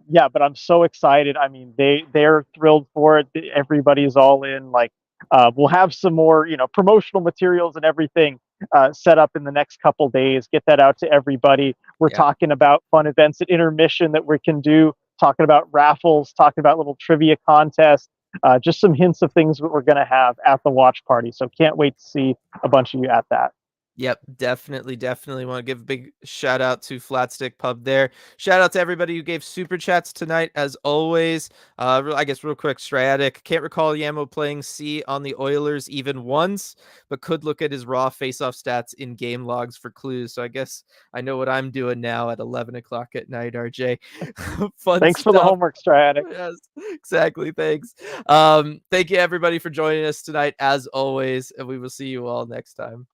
Yeah, but I'm so excited. I mean, they're thrilled for it. Everybody's all in. Like, we'll have some more, promotional materials and everything set up in the next couple days. Get that out to everybody. We're yeah. talking about fun events at intermission that we can do. Talking about raffles. Talking about little trivia contests. Just some hints of things that we're going to have at the watch party. So can't wait to see a bunch of you at that. Yep, definitely want to give a big shout out to Flatstick Pub there. Shout out to everybody who gave super chats tonight, as always. I guess real quick, Stratic. Can't recall Yamo playing C on the Oilers even once, but could look at his raw faceoff stats in game logs for clues. So I guess I know what I'm doing now at 11 o'clock at night, RJ. Fun Thanks for the stuff. homework, Stratic. Yes, exactly. Thanks. Thank you everybody for joining us tonight, as always, and we will see you all next time.